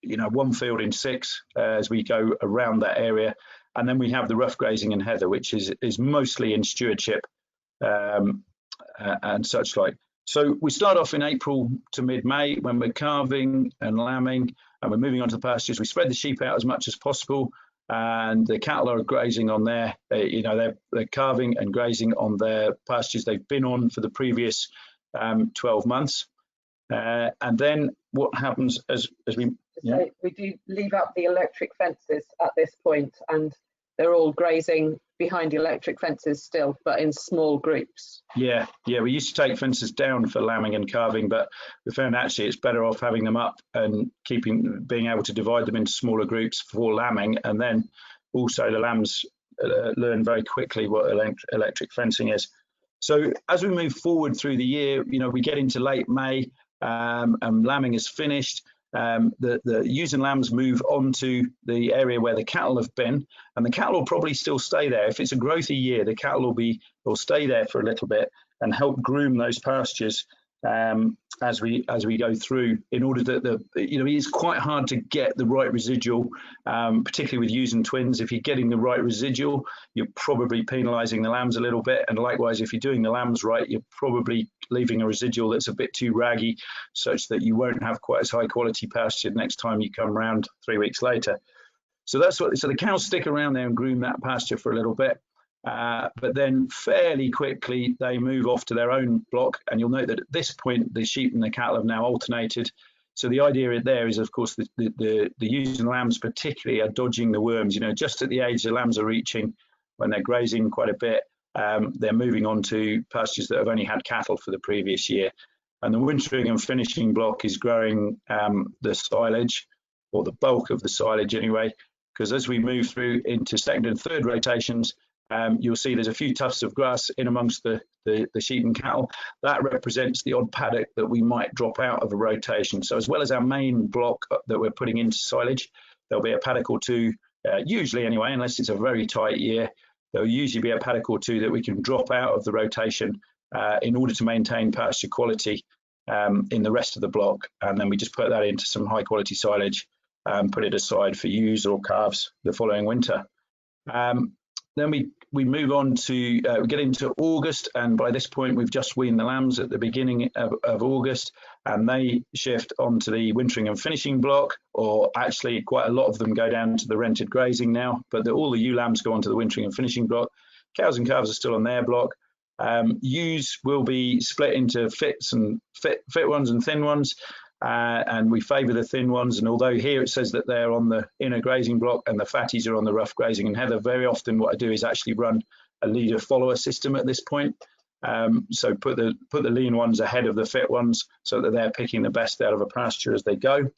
one field in 6 as we go around that area. And then we have the rough grazing and heather, which is mostly in stewardship and such like. So we start off in April to mid-May when we're calving and lambing, and we're moving on to the pastures. We spread the sheep out as much as possible, and the cattle are grazing on their, they're calving and grazing on their pastures they've been on for the previous 12 months. And then what happens as we... So we do leave up the electric fences at this point, and they're all grazing behind the electric fences still, but in small groups. Yeah, we used to take fences down for lambing and calving, but we found actually it's better off having them up and being able to divide them into smaller groups for lambing, and then also the lambs learn very quickly what electric fencing is. So as we move forward through the year, we get into late May, and lambing is finished. The ewes and lambs move on to the area where the cattle have been, and the cattle will probably still stay there. If it's a growthy year, the cattle will stay there for a little bit and help groom those pastures as we go through, in order that it's quite hard to get the right residual, particularly with ewes and twins. If you're getting the right residual, you're probably penalising the lambs a little bit, and likewise, if you're doing the lambs right, you're probably leaving a residual that's a bit too raggy, such that you won't have quite as high quality pasture next time you come round 3 weeks later. So so the cows stick around there and groom that pasture for a little bit. But then fairly quickly they move off to their own block, and you'll note that at this point the sheep and the cattle have now alternated. So the idea there is, of course, the ewes and lambs particularly are dodging the worms. Just at the age the lambs are reaching, when they're grazing quite a bit, they're moving on to pastures that have only had cattle for the previous year. And the wintering and finishing block is growing the silage, or the bulk of the silage anyway, because as we move through into second and third rotations, you'll see there's a few tufts of grass in amongst the sheep and cattle. That represents the odd paddock that we might drop out of a rotation. So as well as our main block that we're putting into silage, there'll be a paddock or two, usually anyway, unless it's a very tight year, there'll usually be a paddock or two that we can drop out of the rotation in order to maintain pasture quality in the rest of the block. And then we just put that into some high quality silage and put it aside for ewes or calves the following winter. Then we move on to, we get into August, and by this point we've just weaned the lambs at the beginning of August, and they shift onto the wintering and finishing block, or actually quite a lot of them go down to the rented grazing now, but all the ewe lambs go onto the wintering and finishing block. Cows and calves are still on their block. Ewes will be split into fit ones and thin ones. And we favour the thin ones, and although here it says that they're on the inner grazing block and the fatties are on the rough grazing and heather, very often what I do is actually run a leader-follower system at this point. So put the lean ones ahead of the fit ones so that they're picking the best out of a pasture as they go.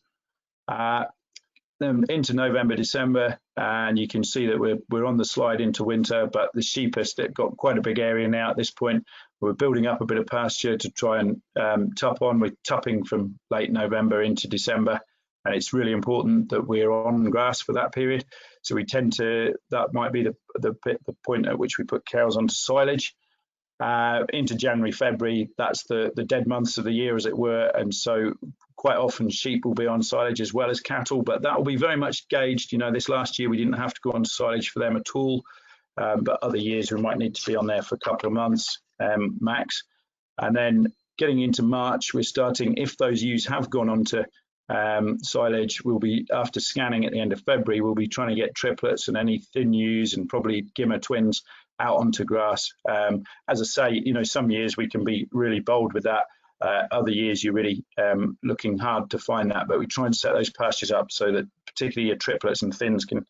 Then into November, December, and you can see that we're on the slide into winter, but the sheep have got quite a big area now at this point. We're building up a bit of pasture to try and tup on. We're tupping from late November into December, and it's really important that we're on grass for that period. So we tend to, that might be the point at which we put cows onto silage. Into January, February, that's the dead months of the year, as it were, and so quite often sheep will be on silage as well as cattle, but that will be very much gauged. This last year we didn't have to go on silage for them at all, but other years we might need to be on there for a couple of months max. And then getting into March, we're starting, if those ewes have gone on to silage, we'll be, after scanning at the end of February, we'll be trying to get triplets and any thin ewes and probably gimmer twins out onto grass. As I say, you know, some years we can be really bold with that. Other years you're really looking hard to find that, but we try and set those pastures up so that particularly your triplets and thins can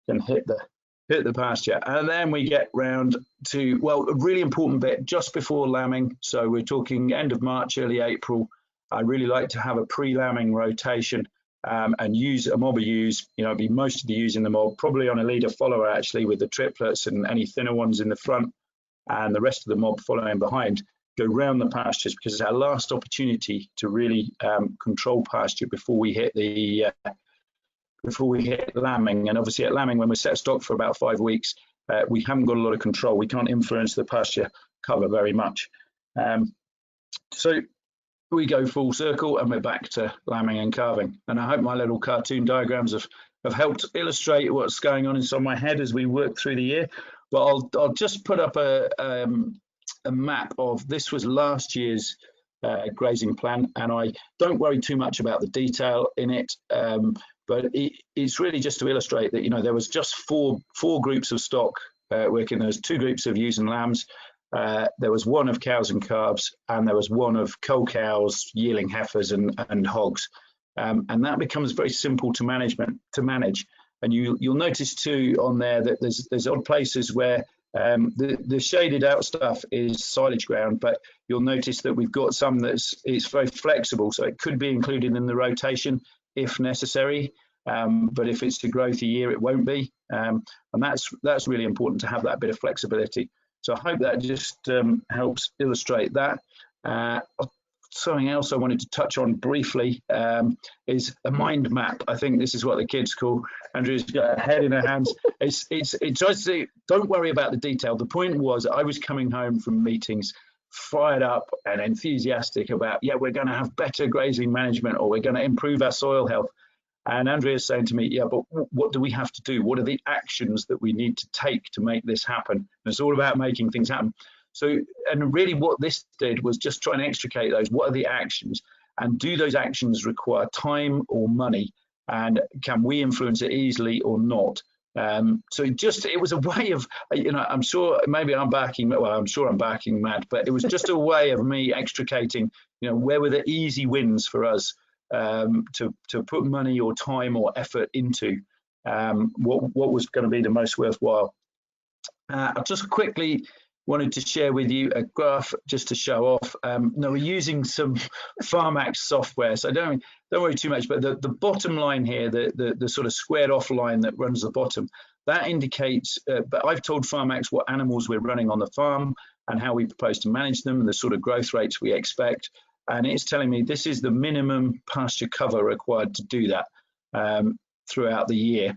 hit the pasture. And then we get round to, well, a really important bit just before lambing. So we're talking end of March, early April. I really like to have a pre-lambing rotation and use a mob of ewes, you know, be most of the ewes in the mob, probably on a leader follower actually, with the triplets and any thinner ones in the front and the rest of the mob following behind. Go round the pastures because it's our last opportunity to really control pasture before we hit lambing. And obviously at lambing, when we're set stock for about 5 weeks, we haven't got a lot of control. We can't influence the pasture cover very much. So we go full circle and we're back to lambing and calving. And I hope my little cartoon diagrams have helped illustrate what's going on inside my head as we work through the year. Well, I'll just put up a map of, this was last year's grazing plan, and I don't worry too much about the detail in it, but it's really just to illustrate that, you know, there was just four groups of stock working. There was 2 groups of ewes and lambs, there was 1 of cows and calves, and there was 1 of cull cows, yearling heifers and hogs, and that becomes very simple to manage. And you'll notice too on there that there's odd places where the shaded out stuff is silage ground, but you'll notice that we've got some it's very flexible, so it could be included in the rotation if necessary, but if it's to growth a year, it won't be, and that's really important to have that bit of flexibility. So I hope that just helps illustrate that. Something else I wanted to touch on briefly is a mind map. I think this is what the kids call. Andrea's got a head in her hands. It tries to, don't worry about the detail. The point was, I was coming home from meetings fired up and enthusiastic about, yeah, we're going to have better grazing management, or we're going to improve our soil health. And Andrea's saying to me, yeah, but what do we have to do? What are the actions that we need to take to make this happen? And it's all about making things happen. So, and really what this did was just try and extricate those. What are the actions? And do those actions require time or money? And can we influence it easily or not? So it was a way of, you know, I'm sure maybe I'm backing, well, I'm sure I'm backing Matt, but it was just a way of me extricating, you know, where were the easy wins for us to put money or time or effort into, what was going to be the most worthwhile. I just quickly wanted to share with you a graph just to show off. Now we're using some Pharmax software, so don't worry too much, but the bottom line here, the sort of squared off line that runs the bottom, that indicates, but I've told Pharmax what animals we're running on the farm and how we propose to manage them, and the sort of growth rates we expect. And it's telling me this is the minimum pasture cover required to do that throughout the year.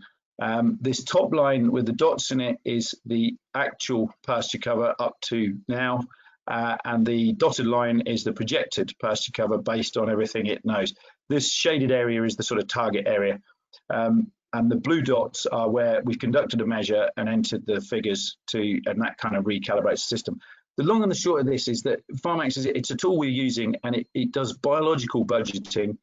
This top line with the dots in it is the actual pasture cover up to now, and the dotted line is the projected pasture cover based on everything it knows. This shaded area is the sort of target area, and the blue dots are where we've conducted a measure and entered the figures and that kind of recalibrates the system. The long and the short of this is that Pharmax it's a tool we're using, and it does biological budgeting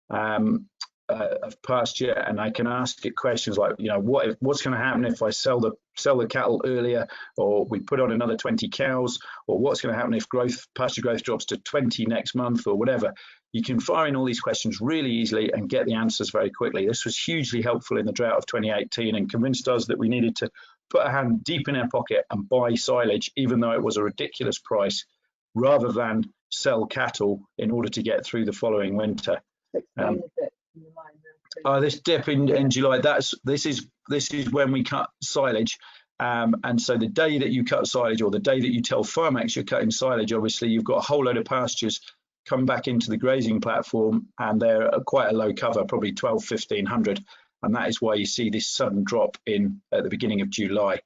of pasture, and I can ask it questions like, you know, what's going to happen if I sell the cattle earlier, or we put on another 20 cows, or what's going to happen if pasture growth drops to 20 next month, or whatever. You can fire in all these questions really easily and get the answers very quickly. This was hugely helpful in the drought of 2018 and convinced us that we needed to put a hand deep in our pocket and buy silage, even though it was a ridiculous price, rather than sell cattle in order to get through the following winter. This dip in July, this is when we cut silage, and so the day that you cut silage, or the day that you tell Pharmax you're cutting silage, obviously you've got a whole load of pastures come back into the grazing platform, and they're quite a low cover, probably 1,500, and that is why you see this sudden drop at the beginning of July.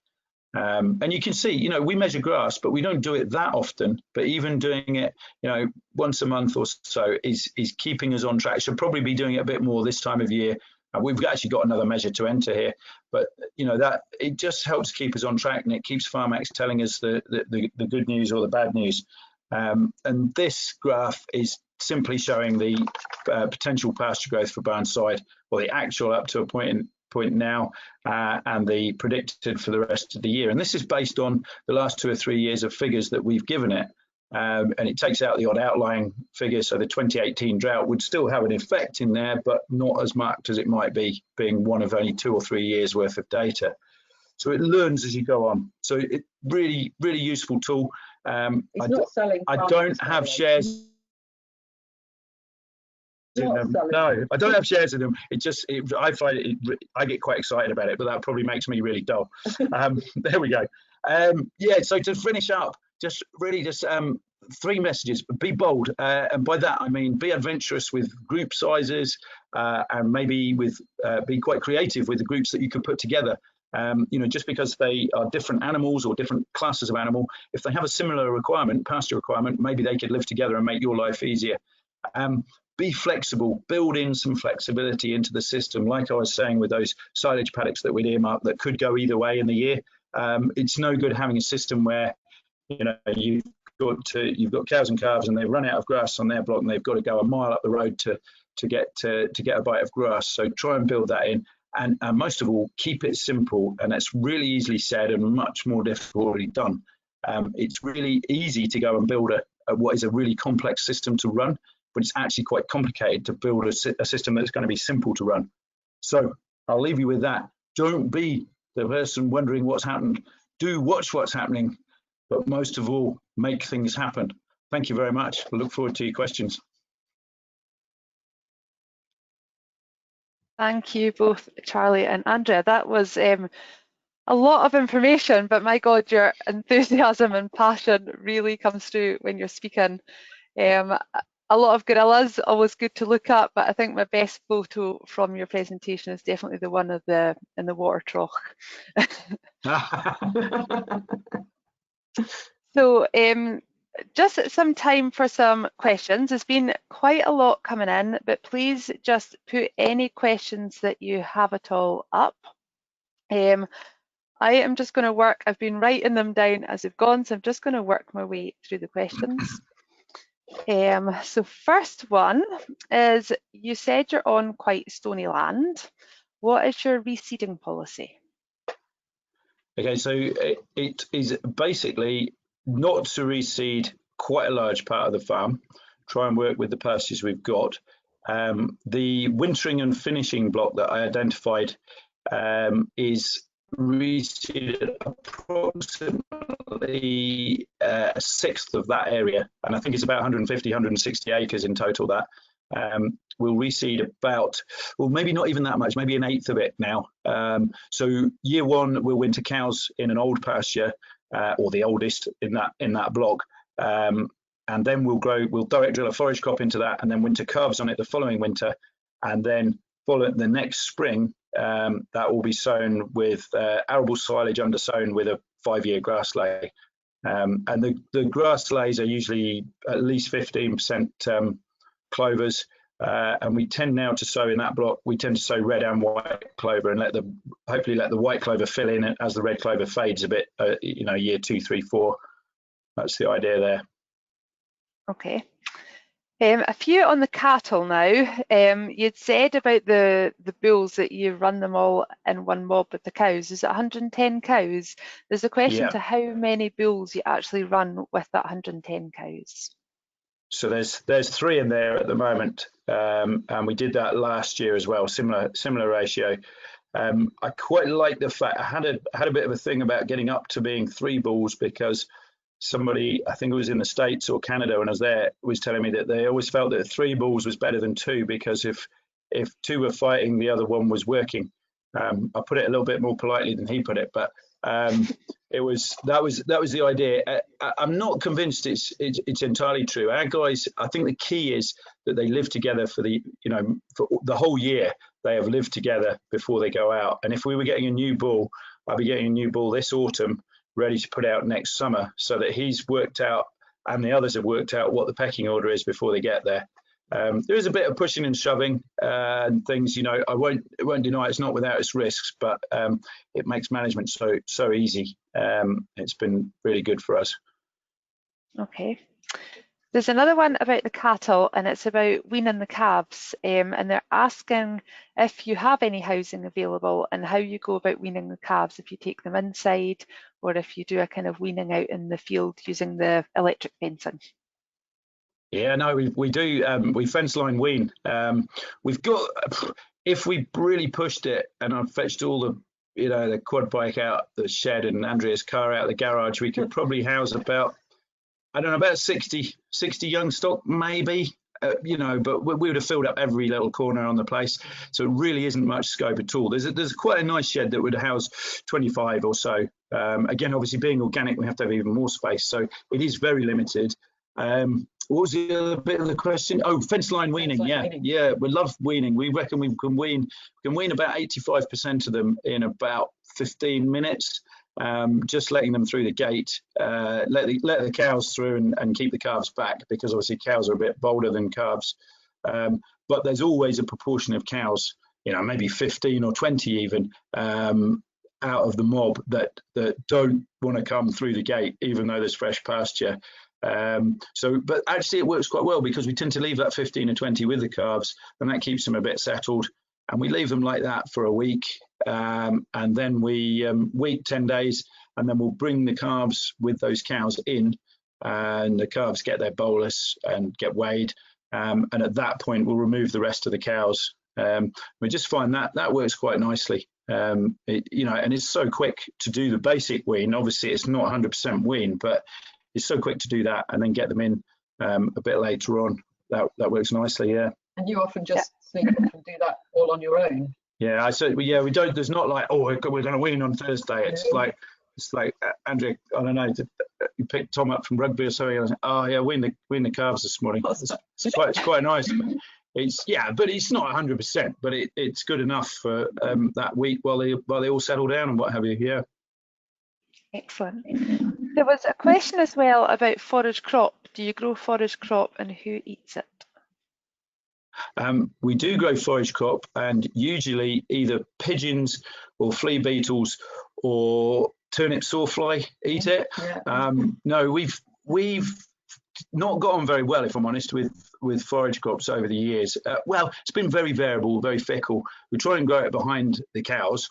And you can see, you know, we measure grass, but we don't do it that often. But even doing it, you know, once a month or so is keeping us on track. Should probably be doing it a bit more this time of year. We've actually got another measure to enter here, but you know that it just helps keep us on track, and it keeps Pharmax telling us the good news or the bad news. And this graph is simply showing the potential pasture growth for Barnside, or the actual up to a point in point now and the predicted for the rest of the year. And this is based on the last 2 or 3 years of figures that we've given it. And it takes out the odd outlying figure, so the 2018 drought would still have an effect in there, but not as much as it might be being one of only 2 or 3 years worth of data. So it learns as you go on. So it really useful tool. I don't have shares. No, I don't have shares in them. I find I get quite excited about it, but that probably makes me really dull. There we go. Yeah, so to finish up, just 3 messages. Be bold, and by that I mean be adventurous with group sizes, and maybe be quite creative with the groups that you could put together. You know, just because they are different animals or different classes of animal, if they have a similar requirement, pasture requirement, maybe they could live together and make your life easier. Be flexible, build in some flexibility into the system. Like I was saying with those silage paddocks that we'd earmarked that could go either way in the year. It's no good having a system where, you know, you've got cows and calves and they've run out of grass on their block and they've got to go a mile up the road to get a bite of grass. So try and build that in, and most of all, keep it simple. And that's really easily said and much more difficultly done. It's really easy to go and build what is a really complex system to run, but it's actually quite complicated to build a system that's going to be simple to run. So I'll leave you with that. Don't be the person wondering what's happened. Do watch what's happening, but most of all, make things happen. Thank you very much. I look forward to your questions. Thank you both, Charlie and Andrea. That was a lot of information, but my God, your enthusiasm and passion really comes through when you're speaking. A lot of gorillas, always good to look at, but I think my best photo from your presentation is definitely the one of in the water trough. So just some time for some questions. There's been quite a lot coming in, but please just put any questions that you have at all up. I am just going to work, I've been writing them down as we've gone, so I'm just going to work my way through the questions. So first one is, you said you're on quite stony land. What is your reseeding policy? Okay, so it is basically not to reseed quite a large part of the farm. Try and work with the pastures we've got. The wintering and finishing block that I identified is reseeded approximately a sixth of that area, and I think it's about 150, 160 acres in total. That we'll reseed about, well, maybe not even that much, maybe an eighth of it now. So year 1 we'll winter cows in an old pasture, or the oldest in that block, and then we'll direct drill a forage crop into that, and then winter calves on it the following winter, and then follow the next spring. That will be sown with arable silage undersown with a 5-year grass lay, and the grass lays are usually at least 15% clovers, and we tend now to sow in that block. We tend to sow red and white clover, and hopefully let the white clover fill in as the red clover fades a bit. You know, year 2, 3, 4. That's the idea there. Okay. A few on the cattle now. You'd said about the bulls that you run them all in one mob with the cows. Is it 110 cows? There's a question to how many bulls you actually run with that 110 cows. So there's 3 in there at the moment, and we did that last year as well. Similar ratio. I quite like the fact I had a bit of a thing about getting up to being 3 bulls, because somebody, I think it was in the States or Canada when I was there, was telling me that they always felt that 3 bulls was better than 2, because if 2 were fighting, the other one was working. I put it a little bit more politely than he put it, but that was the idea. I'm not convinced it's entirely true. Our guys, I think the key is that they live together for the whole year. They have lived together before they go out. And if we were getting a new bull, I'd be getting a new bull this autumn, ready to put out next summer, so that he's worked out and the others have worked out what the pecking order is before they get there. There is a bit of pushing and shoving and things, I won't deny it's not without its risks, but it makes management so easy. It's been really good for us. Okay. There's another one about the cattle, and it's about weaning the calves, and they're asking if you have any housing available and how you go about weaning the calves, if you take them inside or if you do a kind of weaning out in the field using the electric fencing. Yeah, no, we do. We fence line wean. We've got, if we really pushed it and I fetched all the, the quad bike out the shed and Andrea's car out the garage, we could probably house about, I don't know, about 60 young stock, maybe, but we would have filled up every little corner on the place. So it really isn't much scope at all. There's quite a nice shed that would house 25 or so. Again, obviously being organic, we have to have even more space. So it is very limited. What was the other bit of the question? Oh, fence line weaning. Yeah, we love weaning. We reckon we can wean about 85% of them in about 15 minutes. Just letting them through the gate, let the cows through and keep the calves back, because obviously cows are a bit bolder than calves. But there's always a proportion of cows, maybe 15 or 20 even, out of the mob that don't want to come through the gate, even though there's fresh pasture. But actually it works quite well, because we tend to leave that 15 or 20 with the calves, and that keeps them a bit settled. And we leave them like that for a week, and then we wait 10 days, and then we'll bring the calves with those cows in, and the calves get their bolus and get weighed, and at that point we'll remove the rest of the cows. We just find that works quite nicely, and it's so quick to do the basic wean. Obviously it's not 100% wean, but it's so quick to do that and then get them in a bit later on. That works nicely, yeah. And you often just sneak off and do that all on your own. Yeah, I said, we don't. There's not like, we're going to wean on Thursday. It's like Andrea, I don't know, you picked Tom up from rugby or something. I was like, oh yeah, wean the calves this morning. It's quite nice. But it's not 100%, but it's good enough for that week while they all settle down and what have you. Yeah. Excellent. There was a question as well about forage crop. Do you grow forage crop, and who eats it? We do grow forage crop, and usually either pigeons or flea beetles or turnip sawfly eat it. Yeah. No, we've not got on very well, if I'm honest, with forage crops over the years. Well, it's been very variable, very fickle. We try and grow it behind the cows,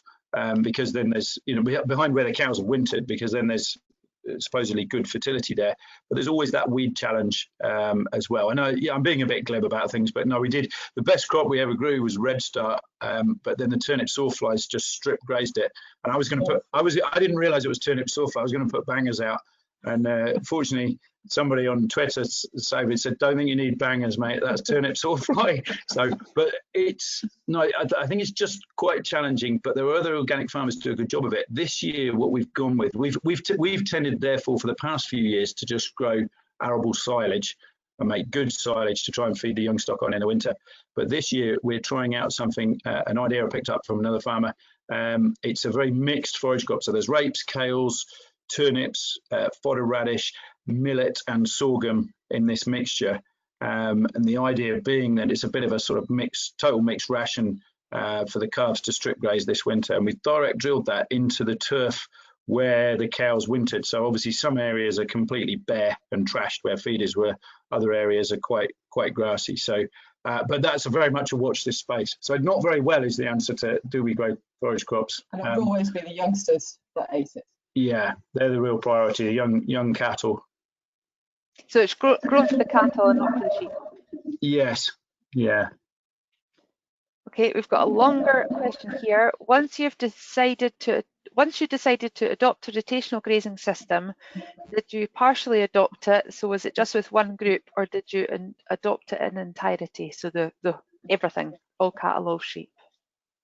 because then there's, behind where the cows have wintered, because then there's supposedly good fertility there. But there's always that weed challenge as well. I know, I'm being a bit glib about things, but no, the best crop we ever grew was red start, but then the turnip sawflies just strip grazed it. And I didn't realize it was turnip sawfly. I was going to put bangers out, and fortunately somebody on Twitter said, don't think you need bangers, mate, that's turnip sawfly. But I think it's just quite challenging, but there are other organic farmers who do a good job of it. This year, what we've gone with, we've tended, therefore, for the past few years to just grow arable silage and make good silage to try and feed the young stock on in the winter. But this year we're trying out something, an idea I picked up from another farmer. It's a very mixed forage crop. So there's rapes, kales, turnips, fodder radish, millet and sorghum in this mixture, and the idea being that it's a bit of a sort of total mixed ration for the calves to strip graze this winter. And we've direct drilled that into the turf where the cows wintered. So obviously some areas are completely bare and trashed where feeders were, other areas are quite grassy. So but that's very much a watch this space. So not very well is the answer to do we grow forage crops. And it would always be the youngsters that ate it. Yeah, they're the real priority, the young cattle. So it's grown for the cattle and not for the sheep? Yes, yeah. Okay, we've got a longer question here. Once you decided to adopt a rotational grazing system, did you partially adopt it? So was it just with one group, or did you adopt it in entirety? So the everything, all cattle, all sheep.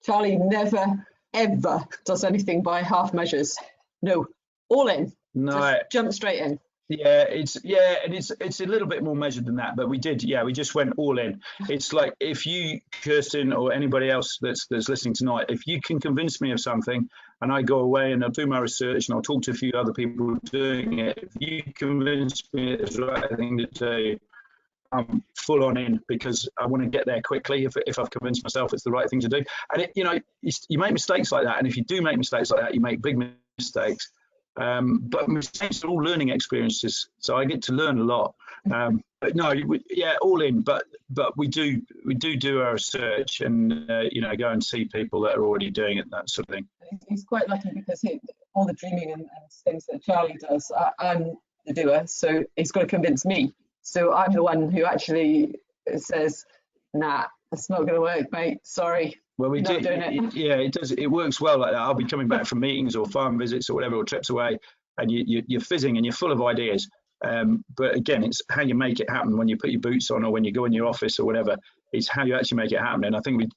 Charlie never ever does anything by half measures. No, all in. No, just jump straight in. Yeah, it's a little bit more measured than that, but we just went all in. It's like, if you, Kirsten, or anybody else that's listening tonight, if you can convince me of something and I go away and I'll do my research and I'll talk to a few other people doing it, if you convince me it's the right thing to do, I'm full on in, because I want to get there quickly if I've convinced myself it's the right thing to do. And you make mistakes like that, and if you do make mistakes like that, you make big mistakes. But mistakes are all learning experiences, so I get to learn a lot. no, yeah, all in, but we do our research and you know, go and see people that are already doing it, that sort of thing. He's quite lucky because all the dreaming and things that Charlie does, I'm the doer, so he's got to convince me. So I'm the one who actually says, nah, that's not going to work, mate. Sorry. Well, we do. Doing it. Yeah, it does. It works well like that. I'll be coming back from meetings or farm visits or whatever, or trips away, and you're fizzing and you're full of ideas. But again, it's how you make it happen when you put your boots on or when you go in your office or whatever. It's how you actually make it happen. And I think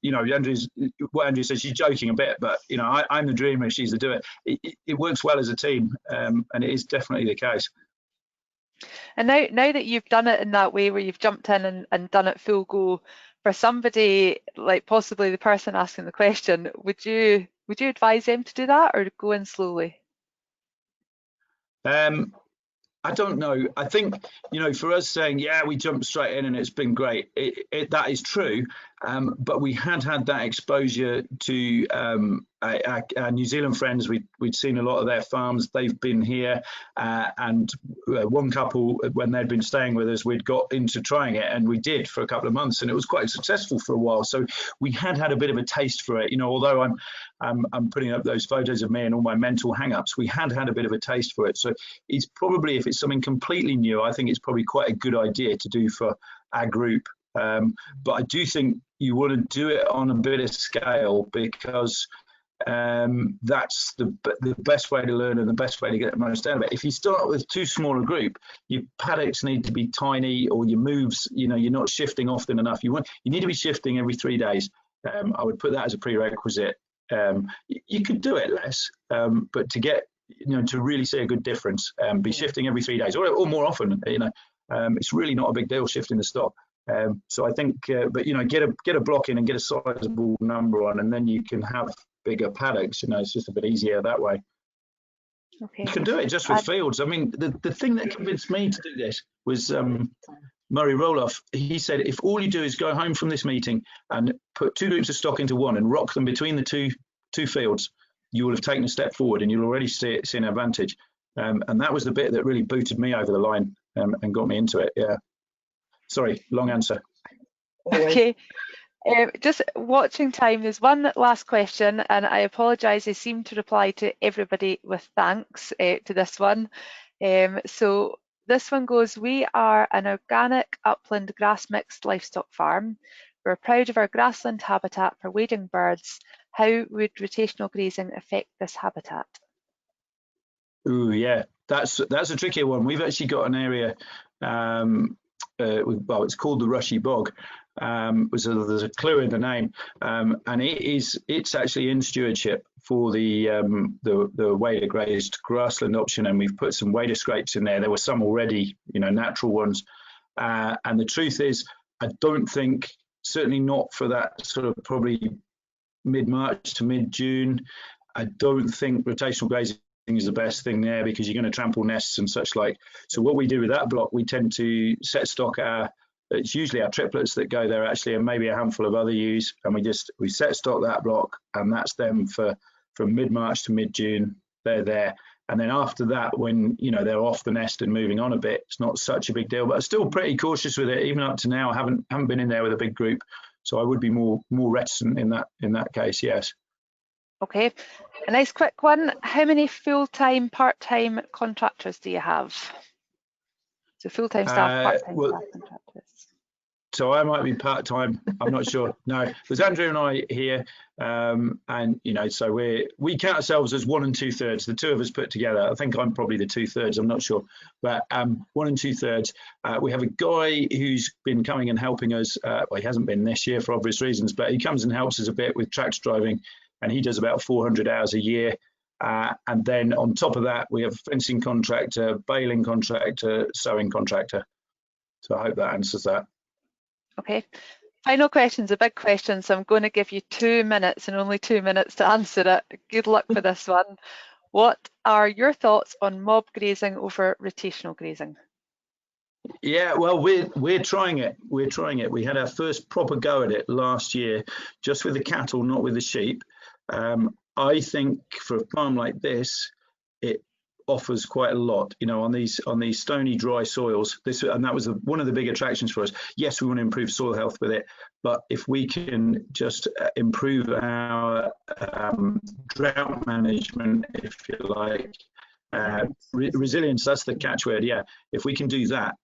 what Andrea says, she's joking a bit, but you know, I'm the dreamer, she's the doer. It works well as a team, and it is definitely the case. And now that you've done it in that way, where you've jumped in and done it full go, for somebody like possibly the person asking the question, would you advise them to do that or go in slowly? I don't know. I think, you know, for us saying, yeah, we jumped straight in and it's been great, that is true. But we had that exposure to our New Zealand friends. We'd seen a lot of their farms. They've been here, and one couple, when they'd been staying with us, we'd got into trying it, and we did for a couple of months, and it was quite successful for a while. So we had a bit of a taste for it. You know, although I'm putting up those photos of me and all my mental hang-ups, we had a bit of a taste for it. So it's probably, if it's something completely new, I think it's probably quite a good idea to do for our group. But I do think you want to do it on a bit of scale, because that's the best way to learn and the best way to get the most out of it. If you start with too small a group, your paddocks need to be tiny, or your moves, you know, you're not shifting often enough. You need to be shifting every 3 days. I would put that as a prerequisite. You could do it less, but to get, you know, to really see a good difference, be shifting every 3 days or more often. You know, it's really not a big deal shifting the stock. So I think, but you know, get a block in and get a sizable number on, and then you can have bigger paddocks. You know, it's just a bit easier that way. Okay. You can do it just with fields. I mean, the thing that convinced me to do this was Murray Roloff. He said, if all you do is go home from this meeting and put 2 groups of stock into one and rock them between the two fields, you will have taken a step forward, and you'll already see an advantage. And that was the bit that really booted me over the line and got me into it. Yeah. Sorry, long answer. Okay. Just watching time, there's one last question, and I apologise, I seem to reply to everybody with thanks to this one. So this one goes, we are an organic upland grass mixed livestock farm. We're proud of our grassland habitat for wading birds. How would rotational grazing affect this habitat? Ooh, yeah, that's a tricky one. We've actually got an area, well, it's called the Rushy Bog. There's a clue in the name, and it's actually in stewardship for the wader grazed grassland option, and we've put some wader scrapes in there. There were some already, you know, natural ones, and the truth is, I don't think, certainly not for that sort of probably mid-March to mid-June, I don't think rotational grazing is the best thing there, because you're going to trample nests and such like. So what we do with that block, we tend to set stock it's usually our triplets that go there actually, and maybe a handful of other ewes, and we set stock that block, and that's them from mid-March to mid-June. They're there, and then after that, when you know they're off the nest and moving on a bit, it's not such a big deal. But I'm still pretty cautious with it. Even up to now, I haven't been in there with a big group, so I would be more reticent in that case. Yes. Okay, a nice quick one. How many full-time, part-time contractors do you have? So full-time staff, part-time staff, contractors. So I might be part-time. I'm not sure. No, there's Andrea and I here, and you know, so we count ourselves as 1 2/3. The two of us put together. I think I'm probably the 2/3. I'm not sure, but 1 2/3. We have a guy who's been coming and helping us. Well, he hasn't been this year for obvious reasons, but he comes and helps us a bit with tractor driving, and he does about 400 hours a year. And then on top of that, we have a fencing contractor, baling contractor, sowing contractor. So I hope that answers that. Okay, final question's a big question, so I'm going to give you 2 minutes and only 2 minutes to answer it. Good luck for this one. What are your thoughts on mob grazing over rotational grazing? Yeah, well, we're trying it. We're trying it. We had our first proper go at it last year, just with the cattle, not with the sheep. I think for a farm like this, offers quite a lot, you know, on these stony, dry soils. And that was one of the big attractions for us. Yes, we want to improve soil health with it, but if we can just improve our drought management, if you like, resilience, that's the catchword. Yeah, if we can do that,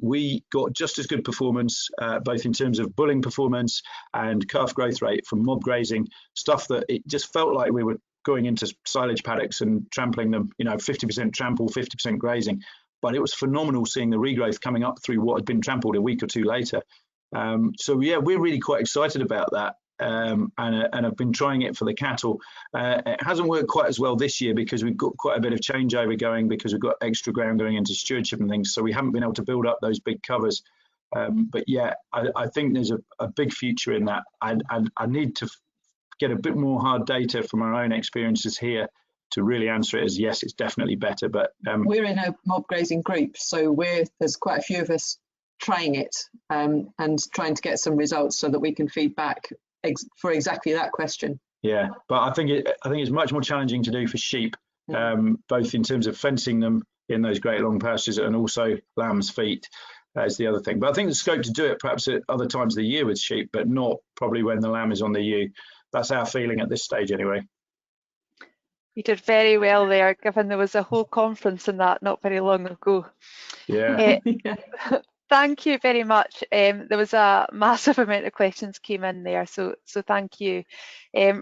we got just as good performance, both in terms of bulling performance and calf growth rate from mob grazing, stuff that it just felt like we were going into silage paddocks and trampling them, you know, 50% trample, 50% grazing. But it was phenomenal seeing the regrowth coming up through what had been trampled a week or two later. So yeah, we're really quite excited about that. And I've been trying it for the cattle. It hasn't worked quite as well this year because we've got quite a bit of changeover going, because we've got extra ground going into stewardship and things. So we haven't been able to build up those big covers. But yeah, I think there's a big future in that. I need to get a bit more hard data from our own experiences here to really answer it as yes, it's definitely better. But we're in a mob grazing group, so there's quite a few of us trying it and trying to get some results so that we can feed back for exactly that question. Yeah, but I think it's much more challenging to do for sheep, both in terms of fencing them in those great long pastures and also lamb's feet is the other thing. But I think there's scope to do it perhaps at other times of the year with sheep, but not probably when the lamb is on the ewe. That's our feeling at this stage anyway. You did very well there, given there was a whole conference on that not very long ago. Yeah. Thank you very much. There was a massive amount of questions came in there, so thank you.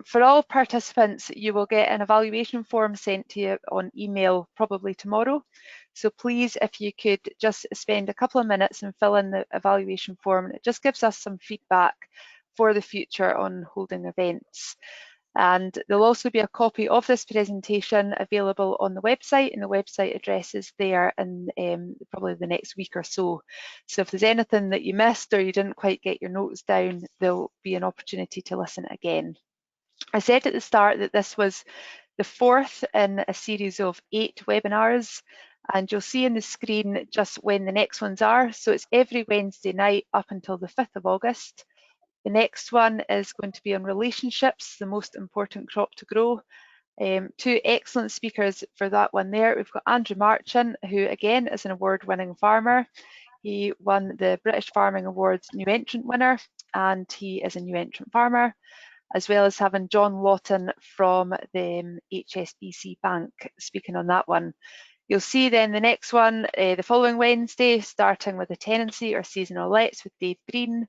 For all participants, you will get an evaluation form sent to you on email probably tomorrow. So please, if you could just spend a couple of minutes and fill in the evaluation form, it just gives us some feedback for the future on holding events. And there'll also be a copy of this presentation available on the website, and the website address is there in probably the next week or so. So if there's anything that you missed or you didn't quite get your notes down, there'll be an opportunity to listen again. I said at the start that this was the fourth in a series of 8 webinars, and you'll see on the screen just when the next ones are. So it's every Wednesday night up until the 5th of August. The next one is going to be on relationships, the most important crop to grow. 2 excellent speakers for that one there. We've got Andrew Marchant, who again is an award-winning farmer. He won the British Farming Awards New Entrant winner, and he is a new entrant farmer, as well as having John Lawton from the HSBC Bank speaking on that one. You'll see then the next one the following Wednesday, starting with the tenancy or seasonal lets with Dave Breen.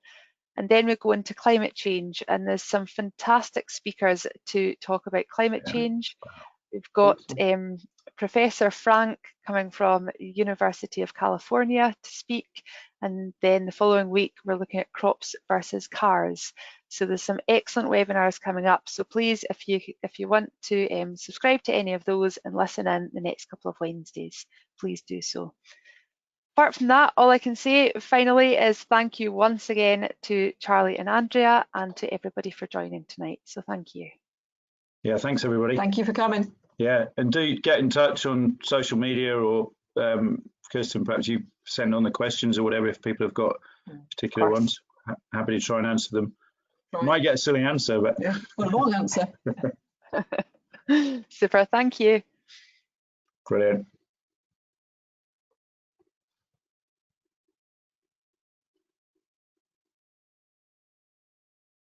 And then we go into climate change, and there's some fantastic speakers to talk about climate change. We've got Professor Frank coming from the University of California to speak, and then the following week we're looking at crops versus cars. So there's some excellent webinars coming up. So please, if you want to subscribe to any of those and listen in the next couple of Wednesdays, please do so. Apart from that, all I can say finally is thank you once again to Charlie and Andrea and to everybody for joining tonight. So thank you. Yeah, thanks everybody. Thank you for coming. Yeah, and do get in touch on social media, or Kirsten, perhaps you send on the questions or whatever if people have got particular ones. Happy to try and answer them. Right. Might get a silly answer, but yeah, a long answer. Super, thank you. Brilliant.